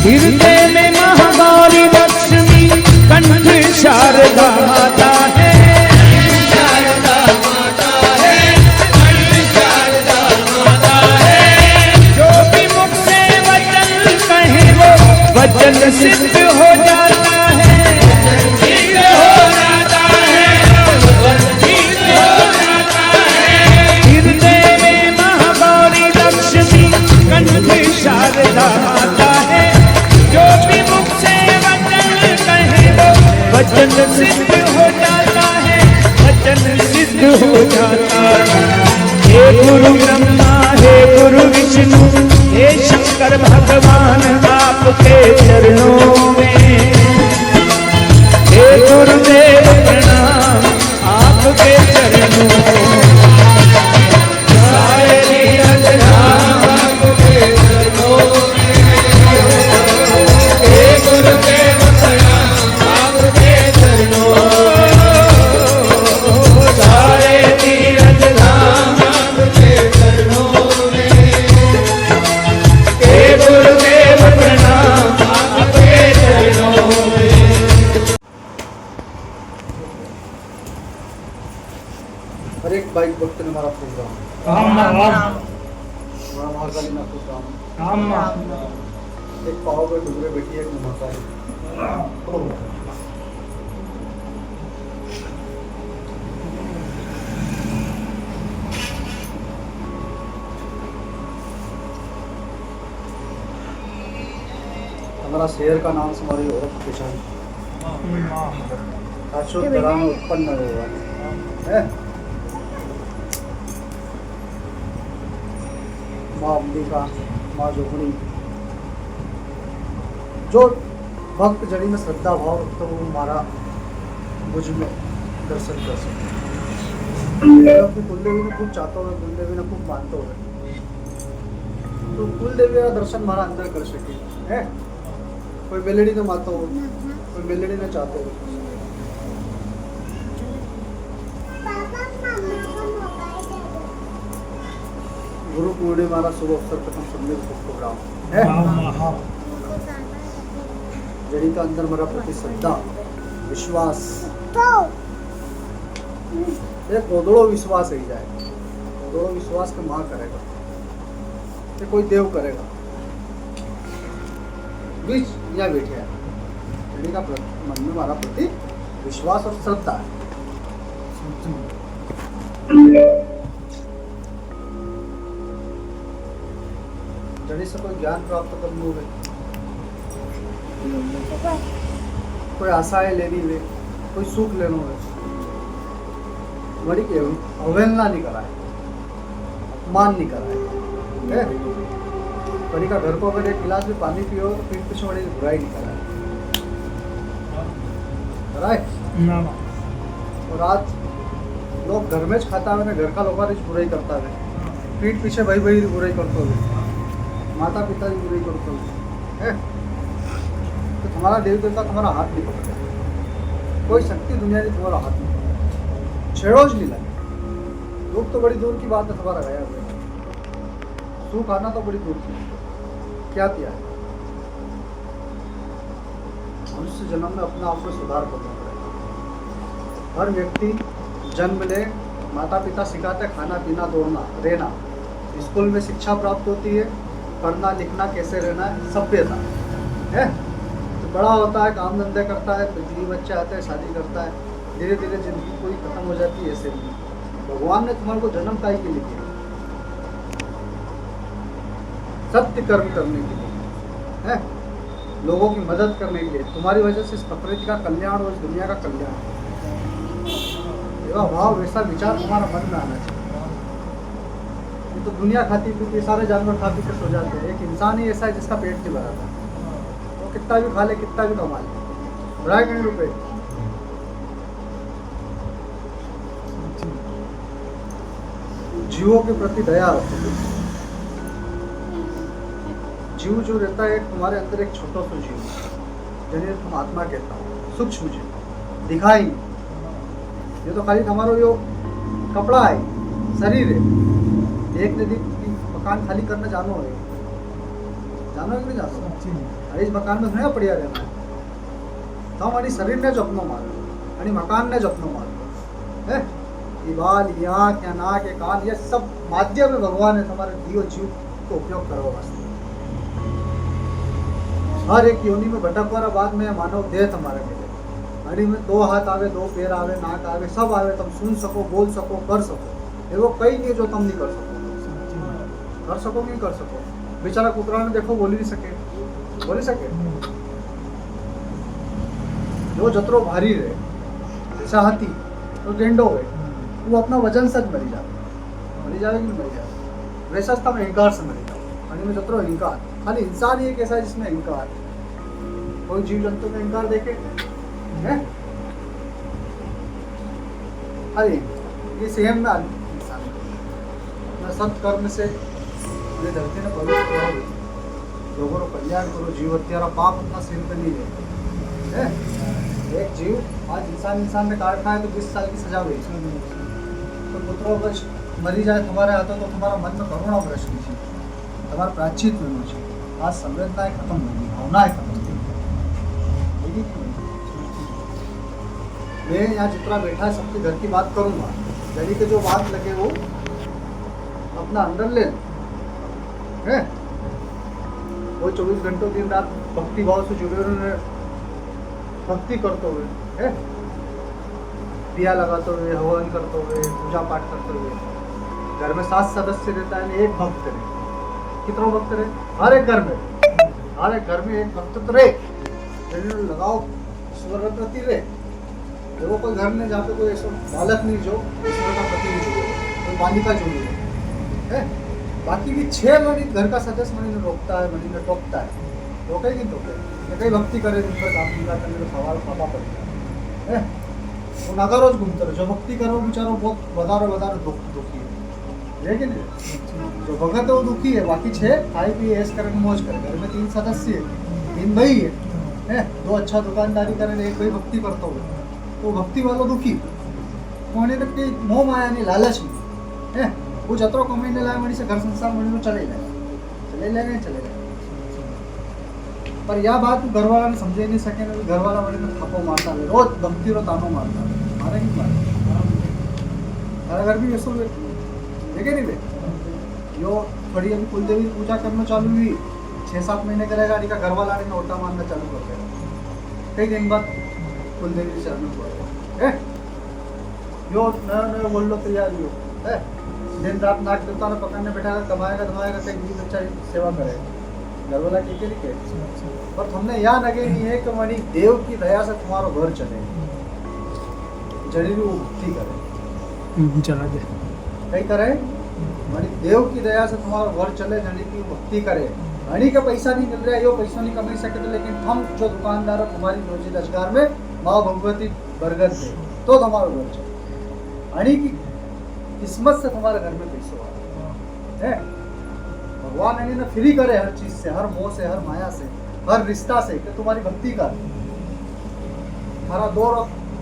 हृदय में महागौरी लक्ष्मी कंठ शारदा माता है। शारदा माता है, कंठ शारदा माता है। जो भी मुख से वचन कहे वो वचन सिद्ध हो जाता है। सिद्ध हो जाता है, सिद्ध हो जाता है। हृदय में महागौरी लक्ष्मी कंठ शारदा माता है। जो भी मुख से वचन कहे वो वचन सिद्ध हो जाता है। वचन सिद्ध हो जाता है। हे गुरु ब्रह्मा, हे गुरु विष्णु, हे शंकर भगवान, आपके चरणों में हे गुरुदेव प्रणाम, आपके चरणों में सारे नीरज नाम आपके चरणों में। हे गुरुदेव प्रणाम, आपके चरणों में सारे नीरज नाम आपके चरणों में। हे गुरुदेव प्रणाम, आपके चरणों में। हर एक बाइक भक्त ने मारा प्रोग्राम महाकाली ना प्रोग्राम एक पाव पे डूबरे बैठी है, एक माता है। हमारा शेर का नाम हमारी औरत किशन शाश्वत कला में उत्पन्न हुआ है। माँ अंबिका, माँ जोगणी, जो भक्त जड़ी में श्रद्धा भाव रखते वो हमारा मुझ में दर्शन कर सकते। अपनी कुलदेवी ने खूब चाहता हो, कुलदेवी ने खूब मानते हो, तो कुलदेवी का दर्शन हमारा अंदर कर सके है। कोई बेलड़ी ने माता हो, कोई बेलड़ी ने चाहते हो। गुरु पूर्णिमा का शुभ अवसर पर हम सबने प्रोग्राम है। जड़ी का अंदर मेरा प्रति श्रद्धा विश्वास एक गोदड़ो विश्वास ही जाए। गोदड़ो विश्वास का माँ करेगा कि कोई देव करेगा। बीच या बैठे हैं जड़ी का मन में हमारा प्रति विश्वास और श्रद्धा है। जड़ी से कोई ज्ञान प्राप्त करनी हो, कोई आशाएं लेनी हो, कोई सुख लेना हो, बड़ी अवहेलना नहीं कराए, अपमान नहीं कराए। बड़ी का घर को अगर एक गिलास में पानी पियो तो पीठ पीछे बड़ी बुराई नहीं कराए। और आज लोग घर में खाता हुए घर का लोग बुराई करता है, पीठ पीछे भाई भाई बुराई करते हुए, माता पिता की बुराई करते हुए है। तो तुम्हारा देव देवता तुम्हारा हाथ नहीं पकड़े, कोई शक्ति दुनिया ने तुम्हारा हाथ नहीं पकड़ा, छेड़ोज नहीं लगे। दुख तो बड़ी दूर की बात है, तुम्हारा गया हुआ सुख आना तो बड़ी दूर की क्या किया है। मनुष्य जन्म में अपने आप में सुधार करना पड़ेगा। हर व्यक्ति जन्म ले, माता पिता सिखाते खाना पीना दौड़ना रहना, स्कूल में शिक्षा प्राप्त होती है, पढ़ना लिखना कैसे रहना है, सभ्यता है। तो बड़ा होता है, काम धंधे करता है, बीवी बच्चे आते हैं, शादी करता है, धीरे धीरे जिंदगी पूरी खत्म हो जाती है। ऐसे भगवान ने तुम्हारे को जन्म काहे के लिए दिया? सत्य कर्म करने के लिए है, लोगों की मदद करने के लिए। तुम्हारी वजह से इस प्रकृति का कल्याण और इस दुनिया का कल्याण। ऐसा भाव, वैसा विचार तुम्हारा मन में आना चाहिए। तो दुनिया खाती पीती, सारे जानवर खा पी के सो जाते हैं, एक इंसान ही ऐसा है जिसका पेट नहीं भरा था। वो कितना भी खा ले, कितना भी कमा ले, भरा कि नहीं रुपए। जीवों के प्रति दया रखो। जीव जो रहता है तुम्हारे अंदर, एक छोटा सा जीव जिन्हें तुम आत्मा कहता हो, सूक्ष्म जीव दिखाई। ये तो खाली तुम्हारा यो कपड़ा है, शरीर है। एक नदी मकान खाली करना जानो है, જાનો કે નહીં જાતો? આ જ મકાનમાં ઘણા પડ્યા રહેતા તમારી શરીરને જપનો મારો અને મકાનને જપનો મારો હે ये बाल ये आँख या नाक या कान ये सब माध्यम है भगवान है तुम्हारे दियो जीव को उपयोग करो वास्ते हर एक योनि में भटक वाला बाद में मानव देह तुम्हारे मिले हरी में 2 हाथ आवे 2 पैर आवे नाक आवे सब आवे तुम सुन सको बोल सको कर सको वो कई नहीं जो तुम नहीं कर सको नहीं कर सको बेचारा कुतरा ने देखो बोली सके जो जतरो भारी रहे जैसा हाथी तो गेंडो है वो अपना वजन से मरी जाए कि नहीं मरी जाए वैसा था मैं अहंकार से मरी जाऊँ आणि में जतरो अहंकार खाली इंसान ही एक ऐसा है जिसमें अहंकार कोई जीव जंतु में अहंकार देखे हैं अरे ये सेम ना इंसान अपना सत्कर्म से ये धरती ने पवित्र करो लोगों को कल्याण करो जीव हत्यारा पाप अपना सिर पे नहीं ले एक जीव आज इंसान ने काटना है तो 20 साल की सजा हुई तो पुत्रों अगर मरी जाए तुम्हारे हाथों तो तुम्हारा मन में करुणा प्रश्न थी तुम्हारा प्राचित होना चाहिए आज संवेदनाएं खत्म होगी भावनाएं खत्म होगी मैं यहाँ जितना बैठा है सबके घर की बात करूंगा यदि के जो बात लगे वो अपना अंदर ले हैं वो 24 घंटों दिन रात भक्ति भाव से जुड़े हुए भक्ति करते हुए है दिया लगाते हुए हवन करते हुए पूजा पाठ करते हुए घर में 7 सदस्य रहता है एक भक्त रहे कितना भक्त रहे हर एक घर में एक भक्त तो रहे लगाओ ईश्वर प्रति रहे वो कोई घर में जहाँ पे कोई ऐसा बालक नहीं जो ईश्वर का प्रति नहीं जुड़े कोई बालिका जुड़ी है बाकी भी 6 महीने घर का सदस्य महीने रोकता है महीने टोकता है रोके नहीं टोके कई भक्ति करे दिन पर काम पूरा करने का सवाल पापा पड़ता है वो नगर रोज घूमते रहे जो भक्ति करो बेचारो बहुत વધારે दुखी है कि नहीं जो भगत है वो दुखी है बाकी 6 खाई पिए ऐश करे मौज करे घर में 3 सदस्य है 3 भाई है 2 अच्छा दुकानदारी करे एक भाई भक्ति करता हो तो भक्ति वालों दुखी कोने तक के मोह माया नहीं लालच नहीं है वो जतरो कमाई ने लाए मनी से घर संसार मनी चले जाए पर यह बात घर वाला ने समझे नहीं सके ना घर वाला मनी में थप्पो मारता है रोज धमकी रो तानो मारता है मारे नहीं मारे हमारे घर भी ऐसा देखे नहीं बे यो थोड़ी अभी कुलदेवी पूजा करना चालू हुई 6-7 महीने करेगा का घर वाला ने ओटा मारना चालू कर देगा कई दिन बाद कुलदेवी चरण पड़ेगा यो नया बोल लो तैयार यो है दिन रात नाक देवता ने पकड़ने बैठाएगा कमाएगा धमाएगा कहीं भी बच्चा सेवा करेगा घर वाला के लिए पर तुमने यहाँ लगे नहीं है कि मणि देव की दया से तुम्हारा घर चले जड़ी वो भक्ति करे चला दे कहीं करे मणि देव की दया से तुम्हारा घर चले जड़ी की भक्ति करे हनी का पैसा नहीं मिल रहा है यो पैसा नहीं कमा सके तो लेकिन हम जो दुकानदार है तुम्हारी रोजी रोजगार में माँ भगवती बरगद दे तो तुम्हारा घर चले हनी की किस्मत से तुम्हारे घर में पैसा है भगवान यानी ना फ्री करे हर चीज से हर मोह से हर माया से हर रिश्ता से कि तुम्हारी भक्ति का हमारा 2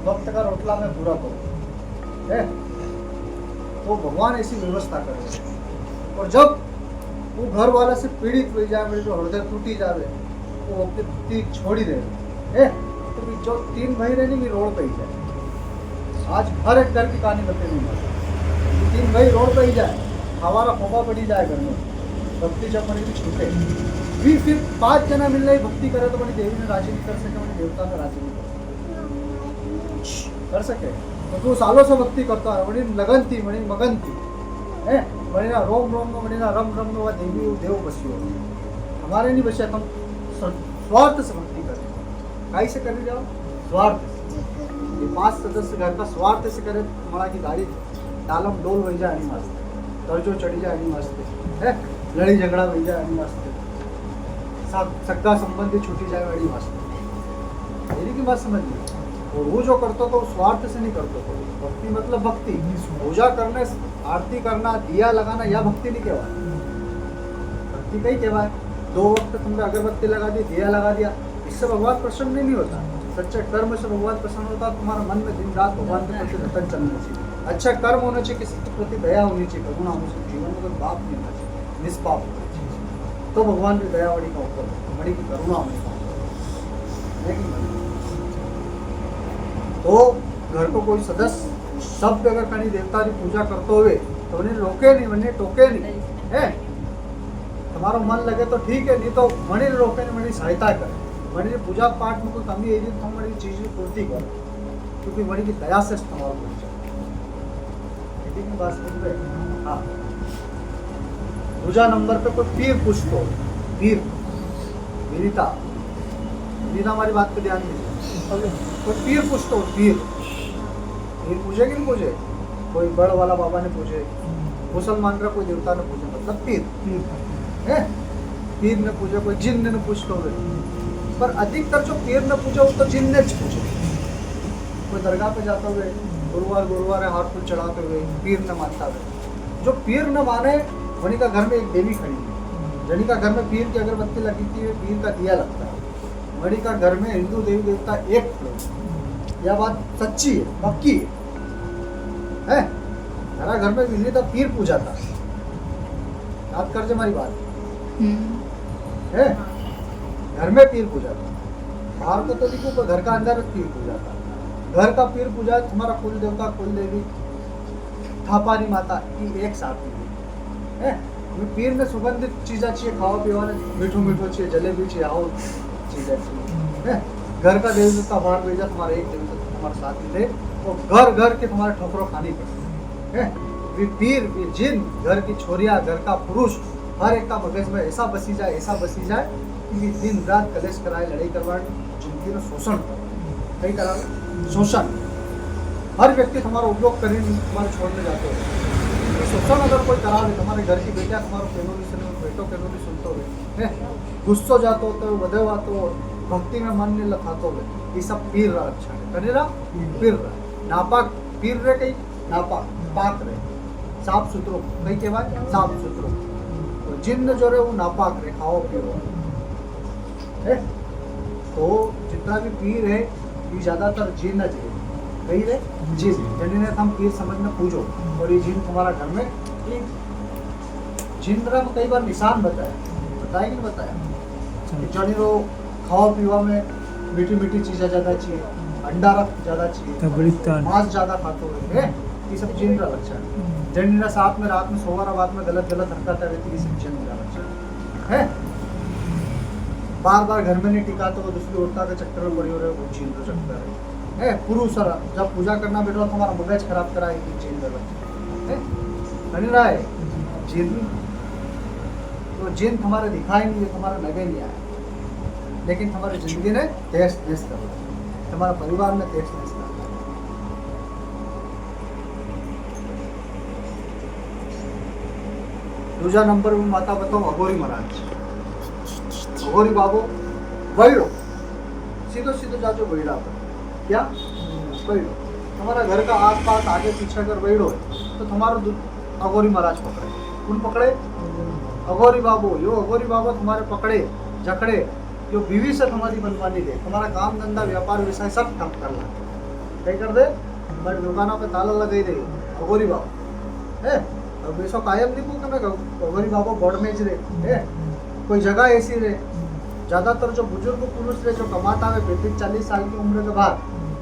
वक्त का रोटला में पूरा करो है तो भगवान ऐसी व्यवस्था करे और जब वो घर वाला से पीड़ित हो जाए मेरे जो हृदय टूटी जाए वो अपनी भक्ति छोड़ी दे है तो जो 3 भाई रहने की रोड पे ही जाए आज हर एक घर की कहानी बते नहीं 3 भाई रोड पे ही जाए हमारा फोफा पड़ी जाए घर में भक्ति जब मनी की छूटे भी फिर 5 जना मिल रही भक्ति करे तो मनी देवी ने राजी नहीं कर सके मनी देवता ने राजी नहीं कर सके तो तू सालों से भक्ति करता है मनी लगन थी मनी मगन थी है मनी ना रोम रोम मनी ना रम रम नो देवी देव बसियो हमारे नहीं बचे तुम स्वार्थ से भक्ति करें काई से कर जाओ स्वार्थ ये 5 सदस्य घर का स्वार्थ से करे तुम्हारा की गाड़ी डालम डोल वही जाए नहीं मस्त कर्जो चढ़ी जाए नहीं मस्त है लड़ी झगड़ा वही जाए नहीं मस्त सगा संबंधी छूटी जाए बड़ी मस्त मेरी की बात समझ ली और वो जो करता तो स्वार्थ से नहीं करता तो भक्ति मतलब भक्ति पूजा करने आरती करना दिया लगाना या भक्ति नहीं कहवा भक्ति कहीं कहवा 2 वक्त तुमने अगरबत्ती लगा दी दिया लगा दिया इससे भगवान प्रसन्न नहीं होता सच्चे कर्म से भगवान प्रसन्न होता तुम्हारा मन में दिन रात भगवान के प्रति रतन चलना चाहिए अच्छा कर्म होना चाहिए किसी के प्रति दया होनी चाहिए करुणा होनी चाहिए जीवन में कोई पाप नहीं होना चाहिए निष्पाप होना चाहिए तो भगवान की दया वड़ी का ऊपर बड़ी की करुणा वड़ी का ऊपर है कि नहीं? तो घर को कोई सदस्य शब्द अगर कहीं देवता की पूजा करते हुए तो उन्हें रोके नहीं, उन्हें टोके नहीं है। तुम्हारा मन लगे तो ठीक है, नहीं तो मणि रोके नहीं, मणि सहायता करे, मणि पूजा पाठ में कोई कमी है तो हम बड़ी चीज की पूर्ति करो, क्योंकि मणि की दया से तुम्हारा पहुंचा। ठीक है बात समझ गए? हाँ। दूसरा नंबर पे कोई पीर पूछतो, पीर वीरता, वीरता हमारी बात पे ध्यान दीजिए। कोई पीर पूछतो, पीर पूछे कि नहीं पूछे? कोई बड़ वाला बाबा ने पूछे, मुसलमान का कोई देवता ने पूछे, मतलब पीर है। पीर ने पूछे, कोई जिन ने पूछते हुए, पर अधिकतर जो पीर ने पूछे वो तो जिन ने पूछे। कोई दरगाह पे जाते हुए गुरुवार हाथ फूल चढ़ाते हुए पीर न मानता हुए, जो पीर न माने वनी का घर में एक देवी खड़ी है, जनी का घर में पीर की अगरबत्ती लगी थी, पीर का दिया लगता है, मणि का घर में हिंदू देवी देवता एक खड़े। यह बात सच्ची है, पक्की है। मेरा घर में बिजली था, पीर पूजा था, याद कर हमारी बात है। घर में पीर पूजा था, बाहर को तो देखो पर घर का अंदर पीर पूजा था। घर का पीर पूजा तुम्हारा कुल देवता कुल देवी थापारी माता की एक साथ है। पीर में सुगंधित चीजा चाहिए, खाओ पीवा मीठो मीठो चाहिए, जलेबी चाहिए, आओ चीजा चाहिए। घर का देवी देवता बाहर भेजा, तुम्हारे एक देवी देवता तुम्हारे साथ ही थे, तो घर घर के तुम्हारे ठोकरों खानी पड़े। पीर जिन घर की छोरिया घर का पुरुष हर एक का मगज में ऐसा बसी जाए कि दिन रात कलेश कराए, लड़ाई करवाए, जिंदगी में शोषण कहीं करा शोषण। हर व्यक्ति तुम्हारा उपयोग करने तुम्हारे छोड़ने जाते हो। शोषण अगर कोई करा दे, तुम्हारे घर की बेटिया तुम्हारे कैनोली सुने, बेटो कैनोली सुनते हुए गुस्सो जाते होते हुए, बधे आते हो, भक्ति में मन नहीं लखाते हुए, ये सब पीर रहा अच्छा है। करेरा पीर रहा नापाक, पीर रहे कहीं नापाक, पाक रहे साफ सुथरो, कहीं के बाद साफ सुथरो। तो जिन्न जो रहे वो नापाक रहे, खाओ पियो है। तो जितना भी पीर है ये ज्यादातर जिन है, कही रहे जिन, जिन्हें हम पीर समझना पूजो। और ये जिन तुम्हारा घर में जिन में कई बार निशान बताया कि नहीं बताया, जानी रो खाओ पीवा में मीठी मीठी चीजें ज्यादा चाहिए, अंडा रख ज्यादा चाहिए, मांस ज्यादा खाते हुए, ये सब जिन का लक्षण है। जन साथ में रात में सोवारा बात में गलत हरकत है, ये सब जिन का लक्षण है। बार बार घर में नहीं टिकाते हो, दूसरी औरता के चक्कर में पड़ी हो रहे हो, वो जिन का चक्कर है। पुरुष जब पूजा करना बैठो तुम्हारा मगज खराब कराए, जिन का लक्षण है। जिन तो जिन तुम्हारे दिखाई नहीं है, तुम्हारा लगे नहीं आया, लेकिन तुम्हारी जिंदगी ने तेज तेज कर दिया, तुम्हारा परिवार ने तेज तेज कर दिया। दूसरा नंबर में माता बताओ अघोरी महाराज, अघोरी बाबू वैड़ो, सीधो सीधो जाचो वैड़ा पर, क्या वैड़ो तुम्हारा घर का आस पास आगे पीछे अगर वैड़ो है तो तुम्हारा अघोरी महाराज पकड़े। कौन पकड़े? अघोरी बाबू। यो अघोरी बाबा तुम्हारे पकड़े जकड़े, जो बीवी से तुम्हारी बनवानी दे, तुम्हारा काम धंधा व्यापार व्यवसाय सब ठप कर ला, क्या कर दे, तुम्हारी दुकानों पे ताला लगा दे अघोरी बाबू है। अब वैसा कायम नहीं बोलते मैं अघोरी बाबू गॉड में रहे है। कोई जगह ऐसी रहे, ज्यादातर जो बुजुर्ग पुरुष रहे जो कमाता है 35-40 साल की उम्र के बाद,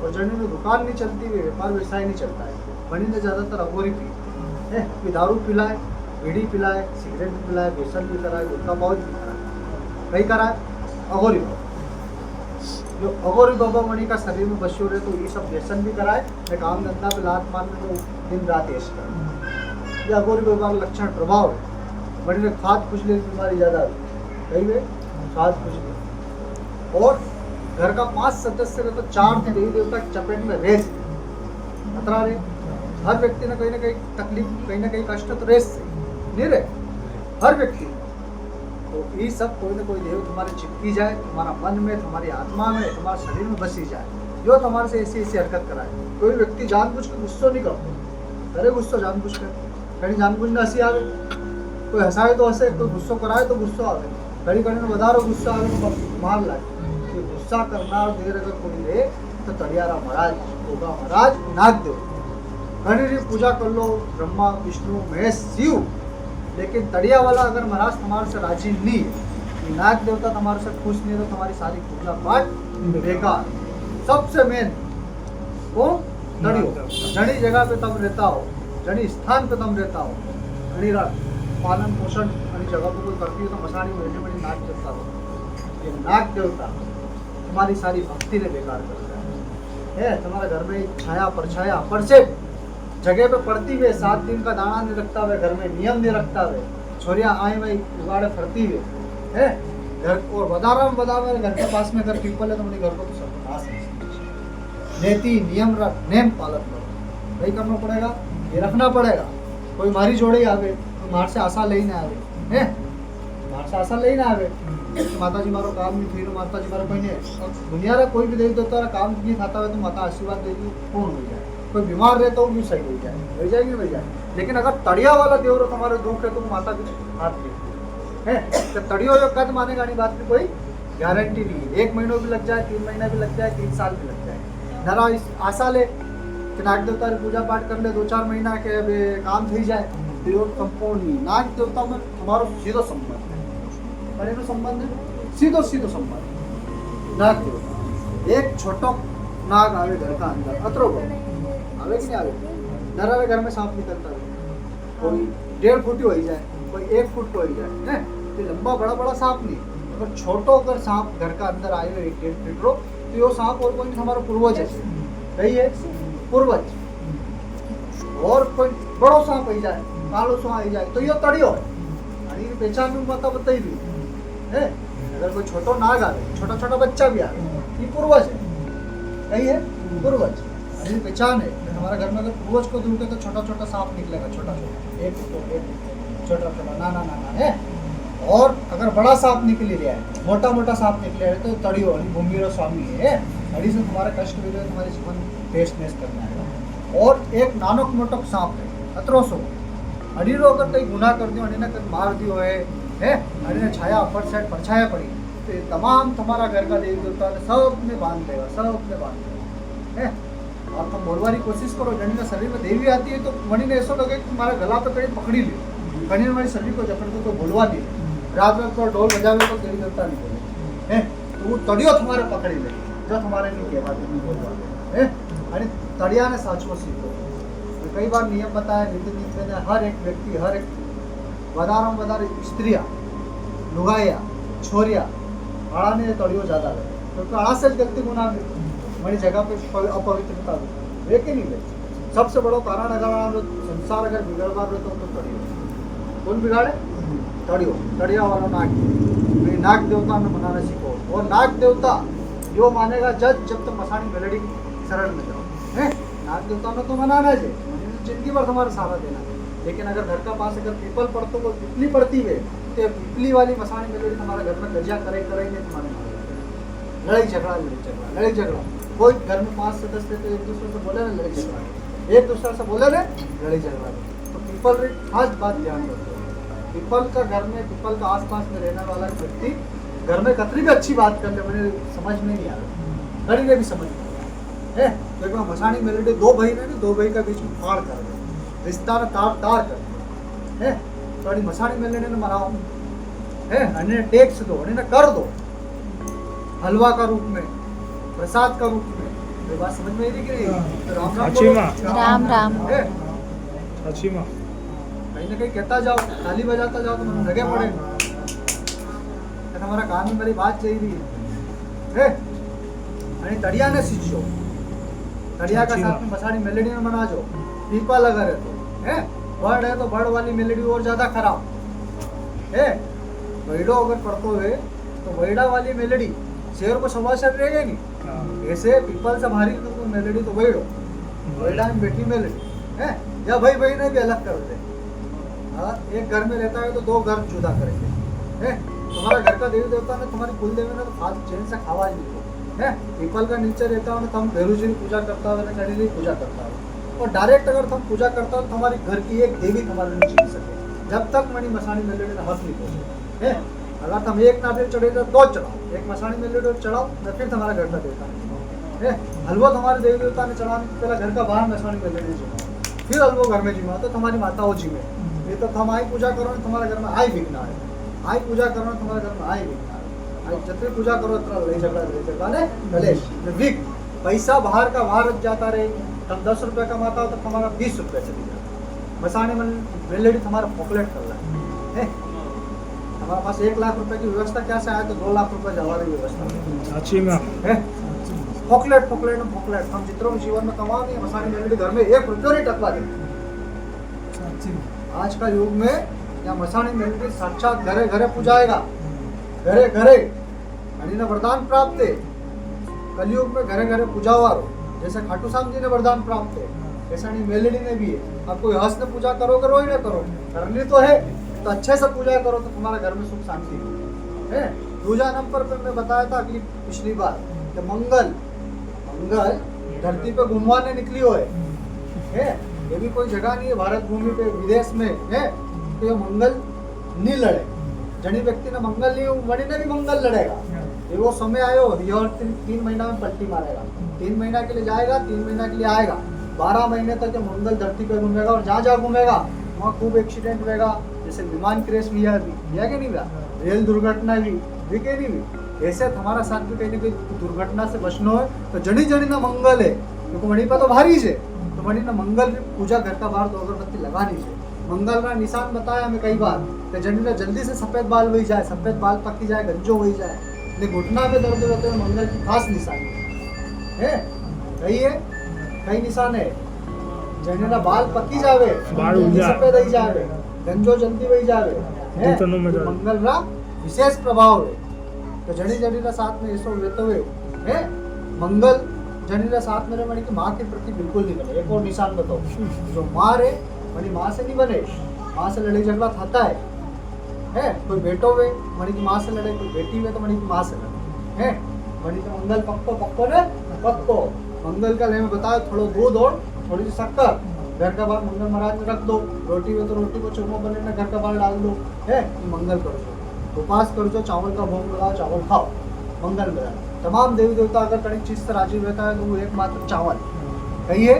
और जनी में दुकान नहीं चलती हुई, व्यापार व्यवसाय नहीं चलता है, बनी ने ज्यादातर अघोरी पी है। कोई दारू पिलाए, बीड़ी पिलाए, सिगरेट भी पिलाए, व्यसन भी कराए, गुटखा पाउच भी कराए, कहीं कराए अघोरी बाबा। जो अघोरी बाबा मणि का शरीर में बसे रहे तो ये सब व्यसन भी कराए, काम धंधा पे लात मारने को दिन रात ऐश कराए। ये अघोरी बाबा का लक्षण प्रभाव है। मणि में खाद खुजली की बीमारी ज्यादा है, कहीं में खाद खुजली। और घर का 5 सदस्य रहे तो 4 देवी देवता की चपेट में रेस खतरा रहे। हर व्यक्ति ने कहीं ना कहीं तकलीफ, कहीं ना कहीं कष्ट तो रेस से नहीं रहे, हर व्यक्ति। तो ये सब कोई ना कोई देव तुम्हारे चिपकी जाए, तुम्हारा मन में, तुम्हारी आत्मा में, तुम्हारे शरीर में बसी जाए, जो तुम्हारे से ऐसी ऐसी हरकत कराए। कोई व्यक्ति जानबूझ कर गुस्सा नहीं करता, अरे गुस्सा जानबूझ कर, कहीं जानबूझ में हंसी आवे, कोई हंसाए तो हंसे, कोई गुस्सा कराए तो गुस्सा आवे, कहीं कहीं में बता रहा गुस्सा आवे तो मार लाए। ये गुस्सा करना देर अगर कोई रहे तो तड़ियारा महाराज, गोगा महाराज, नाग देव, घनी पूजा कर लो, ब्रह्मा विष्णु महेश शिव, लेकिन तड़िया वाला अगर महाराज तुम्हारे से राजी नहीं है, कि नाग देवता तुम्हारे से खुश नहीं है, तो तुम्हारी सारी पूजा पाठ बेकार। सबसे मेन वो तड़ियो जड़ी जगह पे तुम रहता हो, जड़ी स्थान पे तुम रहता हो, घड़ी पालन पोषण घड़ी जगह पे कोई करती हो, तो मसाणी में बड़ी नाग देवता हो। ये नाग देवता तुम्हारी सारी भक्ति ने बेकार कर दिया है। तुम्हारे घर में छाया परछाया पर से जगह पे पड़ती हुए 7 दिन का दाना नहीं रखता हुए, घर में नियम नहीं रखता हुए, छोरिया आए वही उगाड़े फरती हुए है घर। और बदा मेरे घर के पास में अगर पीपल है तो मेरे घर को सब नीति नियम नेम पालन करो, वही करना पड़ेगा, ये रखना पड़ेगा। कोई मारी जोड़े आवे तो मार से आशा ले ना आवे है, मार से आशा ले ना आवे माता जी मारो काम नहीं थी, माता जी मारो कोई नहीं दुनिया रे कोई भी देवी देवता काम नहीं खाता है तो माता आशीर्वाद देगी कौन हो जाए, कोई बीमार रहे तो भी सही हो जाएगी हो जाए। लेकिन अगर तड़िया वाला देवर तुम्हारे दुख है तो माता की हाथ देती है, तो तड़ियो जो कद मानेगा नहीं, बात की कोई गारंटी नहीं है। 1 महीना भी लग जाए, 3 महीना भी लग जाए, 3 साल भी लग जाए। नरा इस आशा ले कि नाग देवता पूजा पाठ कर ले, 2-4 महीना के काम थी जाए, तो कंपाउंड नहीं। नाग देवता में तुम्हारो सीधो संबंध है, संबंध है सीधो संबंध। नाग देवता एक छोटो नाग आवे घर का अंदर, अतरो आवे कि नहीं आवे, नरावे घर में सांप निकलता है, कोई 1.5 फुट हो जाए, कोई 1 फुट हो जाए है, तो लंबा बड़ा सांप नहीं, अगर छोटो अगर सांप घर का अंदर आए 1-1.5 फीट रो, तो ये सांप और कोई हमारा पूर्वज है, सही है पूर्वज। और कोई बड़ो सांप हो जाए, कालो सांप आ जाए, तो ये तड़ियो है, पहचान में माता बताई भी है। अगर कोई छोटो नाग आवे, छोटा बच्चा भी आवे, ये पूर्वज है, सही है पूर्वज, अरे पहचान है। हमारा घर में अगर पूर्वज को दूंगे तो छोटा सांप निकलेगा, छोटा ना है। और अगर बड़ा सांप निकल रहा है, मोटा सांप निकले है, तो तड़ियो भूमिरो स्वामी है, अड़ी से तुम्हारा कष्ट भी तुम्हारे जीवन टेस्ट करना है। और एक नानक मोटक सांप है, अतरो सो अड़ी रो अगर कहीं गुनाह कर दियो, अड़ी ने कहीं मार दियो है, अड़ी ने छाया अपर साइड परछाया पड़ी, तो ये तमाम तुम्हारा घर का देवी देवता ने सब में बांध देगा है। और तुम बोलवा की कोशिश करो, जनी के शरीर में देवी आती है तो मणि ने ऐसा लगे कि तुम्हारा गला पे कहीं पकड़ी ली, कहीं हमारी शरीर को जकड़ को बोलवा दी, रात को ढोल बजावे तो देवी देवता नहीं बोले है, तो वो तड़ियो तुम्हारे पकड़ी ले, जो तुम्हारे नहीं कहवा नहीं बोलवा है। अरे तड़िया ने साचो सीखो, तो कई बार नियम बताया नीति नीति हर एक व्यक्ति, हर एक वदार स्त्रियाँ लुगाया छोरिया आड़ा ने तड़ियो ज्यादा है, क्योंकि आड़ा से गलती गुना हमारी जगह पे अपवित्रता है कि नहीं है। सबसे बड़ो कारण अगर संसार अगर बिगड़वा रहे तो तड़ियो, कौन बिगाड़े तड़ियो, तड़िया वाला नाग देवता ने मनाना सीखो। और नाग देवता जो मानेगा जब तक मसाणी मेलडी शरण में जाओ है, नाग देवता ने तो मनाना है, जिंदगी भर तुम्हारा सहारा देना। लेकिन अगर घर का पास अगर पीपल पड़तो को पिपली पड़ती है, तो पिपली वाली मसाणी मेलडी तुम्हारे घर में गजिया करेंगे तुम्हारे लड़ाई झगड़ा। कोई घर में 5 सदस्य तो एक दूसरे से बोले ना लड़ाई झगड़ा, एक दूसरे से बोले ना लड़ाई झगड़ा। तो पीपल खास बात ध्यान रखो, पीपल का घर में, पीपल का आसपास में रहने वाला व्यक्ति घर में कतरी भी अच्छी बात कर ले, मुझे समझ में नहीं आ रहा, घड़ी ने भी समझ में है। तो मसाणी मेलडी 2 भाई ने 2 भाई का बीच में फाड़ कर दे, रिश्ता में तार कर दे है, तो अड़ी मसाणी मेलडी ने मनाओ है, अन्य टैक्स दो, अन्य कर दो, हलवा का रूप में, प्रसाद का रूप में। तो बात समझ में आई कि नहीं? तो राम है अच्छी माँ कहीं ना कहीं कहता जाओ, ताली बजाता जाओ तो मुझे लगे पड़ेगा, हमारा काम में मेरी बात चल रही है। अरे तड़िया ने सींचो, तड़िया का साथ में मसाणी मेलडी में मना जो, पीपल अगर है तो है, बर्ड है तो बर्ड वाली मेलडी और ज्यादा खराब है। बैडो अगर पढ़तो है तो बैडा वाली मेलडी शेर को सवाशर रहेगा नहीं, ऐसे पीपल से भारी तो मेलडी तो बैडा में बैठी मेलडी है, या भाई ने भी अलग कर दे। एक घर में रहता है तो 2 घर जुदा करेंगे है। तुम्हारा घर का देवी देवता ने, तुम्हारी कुल देवी ने तो खास चैन से खावा ही नहीं है। पीपल का नीचे रहता है, तुम भैरू जी की पूजा करता हो, कड़ी की पूजा करता हो, और डायरेक्ट अगर तुम पूजा करता हो तो तुम्हारी घर की एक देवी तुम्हारे नहीं छीन सके, जब तक मणि मसाणी मेलडी ने हाथ नहीं पहुंचे है। अगर तुम एक नारियल चढ़े तो 2 चढ़ाओ, एक मसाणी मेलडी चढ़ाओ तो फिर तुम्हारा घर का देवता है। हलवा तुम्हारे देवी देवता ने चढ़ाने पहले घर का बाहर मसाणी मेलडी जिमा, फिर हलवो घर में जिमा तो तुम्हारी माता हो जिमे नहीं तो तुम आई पूजा करो ने तुम्हारे घर में आई विघ्न आए, आई पूजा करो ने तुम्हारे घर में आई विघ्न आए, आई जितनी पूजा करो उतना लड़ाई झगड़ा ने कलेश विघ्न। पैसा बाहर का बाहर रख जाता रहे, तुम 10 रुपये कमाता हो तो तुम्हारा 20 रुपये चली जाता। मसाने में मेलेडी तुम्हारा पॉपुलेट कर रहा है। हमारे पास 1 लाख रुपए की व्यवस्था क्या से आया तो 2 लाख रुपए हमारी व्यवस्था साची में है। पॉपुलेट पॉपुलेट पॉपुलेट हम जितनों भी जीवन में कमाओगे मसाने मेलेडी घर में 1 रुपये नहीं टकवा दे। आज का युग में या मसानी मेलेडी साक्षात घरे घरे पूजाएगा, घरे घरे ने वरदान प्राप्त है। कलयुग में घरे घरे पूजावारो जैसे खाटू श्याम जी ने वरदान प्राप्त है, ऐसा नहीं मेलेडी ने भी है। अब कोई हंस ने पूजा करो करो ही ना करो, करनी तो है तो अच्छे से पूजा करो तो तुम्हारे घर में सुख शांति है। दूसरा नंबर पर मैं बताया था अगली पिछली बार कि मंगल मंगल धरती पे घूमवाने निकली हो है। ये भी कोई जगह नहीं है भारत भूमि पे विदेश में है तो ये मंगल नहीं लड़े। जनी व्यक्ति ने मंगल नहीं वही ने भी मंगल लड़ेगा। ये वो समय आयो ये और 3 महीना में पलटी मारेगा, 3 महीना के लिए जाएगा, 3 महीना के लिए आएगा, 12 महीने तक ये मंगल धरती पे घूमेगा और जहाँ जहाँ घूमेगा वहाँ खूब एक्सीडेंट होगा। जैसे विमान क्रैश भी है कि नहीं हुआ, रेल दुर्घटना भी के नहीं हुई। ऐसे हमारा साथ भी कहीं ना कहीं दुर्घटना से बचना है तो जड़ी जड़ी ना मंगल है क्योंकि मणि पर तो भारी है तो मणि ना मंगल की पूजा घर का बाहर तो अगरबत्ती लगानी है। मंगल का निशान बताया हमें कई बार कि जड़ी ना जल्दी से सफेद बाल वही जाए, सफेद बाल पकी जाए, गंजो वही जाए, लेकिन घुटना में दर्द रहते हुए मंगल की खास निशानी है। कई निशान है जड़ी ना बाल पकी जावे, सफेद ही जावे, गंजो जल्दी वही जावे है तो मंगल का विशेष प्रभाव है। तो जड़ी जड़ी का साथ में ऐसा रहते हुए है मंगल जड़ी का साथ में मणि की माँ के प्रति बिल्कुल नहीं बने। एक और निशान बताओ, जो माँ रे मणि माँ से नहीं बने, माँ से लड़ाई झगड़ा था है। कोई बेटो वे मणि की माँ से लड़े, कोई बेटी वे तो मणि की माँ से लड़े है। मणि का मंगल पक्को पक्को ने पक्को मंगल का ले में बताया थोड़ा दूध और थोड़ी सी शक्कर घर का बाहर मंगल महाराज में रख दो, रोटी में तो रोटी को चूरमा बने ना घर का बाहर डाल दो है। मंगल कर दो, उपास कर दो, चावल का भोग लगाओ, चावल खाओ, मंगल में तमाम देवी देवता अगर कड़ी चीज से राजी रहता है तो वो एकमात्र चावल कहिए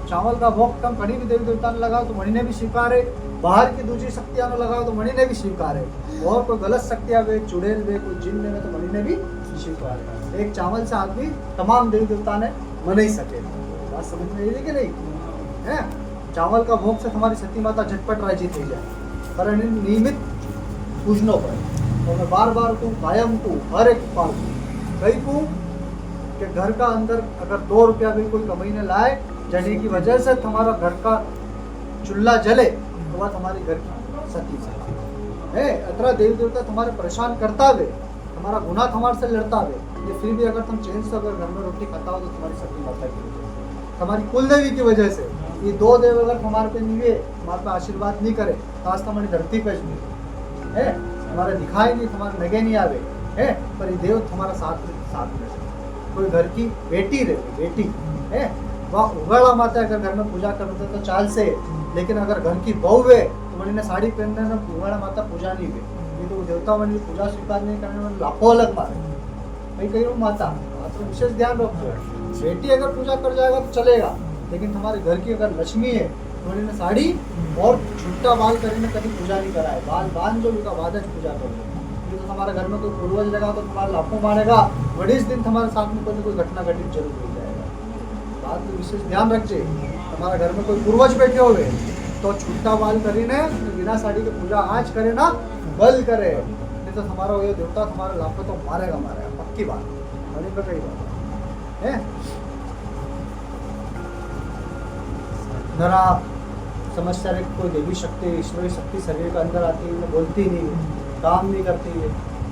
चावल का भोग कम कड़ी भी देवी देवता ने लगाओ तो मणि ने भी स्वीकार है। बाहर की दूसरी शक्तियां ने लगाओ तो मणि ने भी स्वीकार है। और कोई गलत शक्तियां वे चुड़ैल वे कोई जिन में तो मणि ने भी स्वीकार है। एक चावल से आदमी तमाम देवी देवता ने मन ही सके। बात समझ में आई कि नहीं है। चावल का भोग से हमारी सती माता झटपट राजी थी जाए पर नियमित पूजनों पर और मैं बार बार को कायम को हर एक पाल कई को कि घर का अंदर अगर 2 रुपया भी कोई कमाई ने लाए जने की वजह से तुम्हारा घर का चूल्हा जले तो वह तुम्हारी घर की सती है। अतरा देवी देवता तुम्हारे परेशान करता हुए तुम्हारा गुनाह तुम्हारे से लड़ता हुए ये फिर भी अगर तुम चैन से अगर घर में रोटी खाता हो तो तुम्हारी सती माता की तुम्हारी कुल देवी की वजह से ये 2 देव अगर तुम्हारे पे निवे तुम्हारे पे आशीर्वाद नहीं करे तो आज तुम्हारी धरती पे है तुम्हारे दिखाई नहीं, तुम्हारे नगे नहीं आवे है पर ये देव तुम्हारा साथ में कोई घर की बेटी रहे बेटी है वह उगाड़ा माता अगर घर में पूजा करते तो चाल से, लेकिन अगर घर की बहू है तो मणि ने साड़ी पहनने में उगाड़ा माता पूजा नहीं हुई ये तो देवता मणि पूजा स्वीकार नहीं करने में लाखों अलग मारे भाई कही हूँ माता तो विशेष ध्यान रखो। बेटी अगर पूजा कर जाएगा तो चलेगा लेकिन तुम्हारे घर की अगर लक्ष्मी है तो मणि ने साड़ी और छुट्टा बाल करने कभी पूजा नहीं करा है। बाल बांध जो उनका बाद पूजा करो तो हमारे घर में कोई पूर्वज लगा तो तुम्हारा लाखों मारेगा बड़ी दिन तुम्हारे साथ में कोई घटना घटित जरूर हो जाएगा। बात में विशेष ध्यान रखिए। हमारे घर में कोई पूर्वज बैठे हुए तो छुट्टा बाल करीने तो बिना साड़ी की पूजा आज करे ना बल करे नहीं तो हमारा ये देवता तुम्हारे लाखों तो मारेगा पक्की बात मणि पे कई बात है। जरा समस्या कोई देवी शक्ति ईश्वरी शक्ति शरीर के अंदर आती है बोलती नहीं है काम नहीं करती है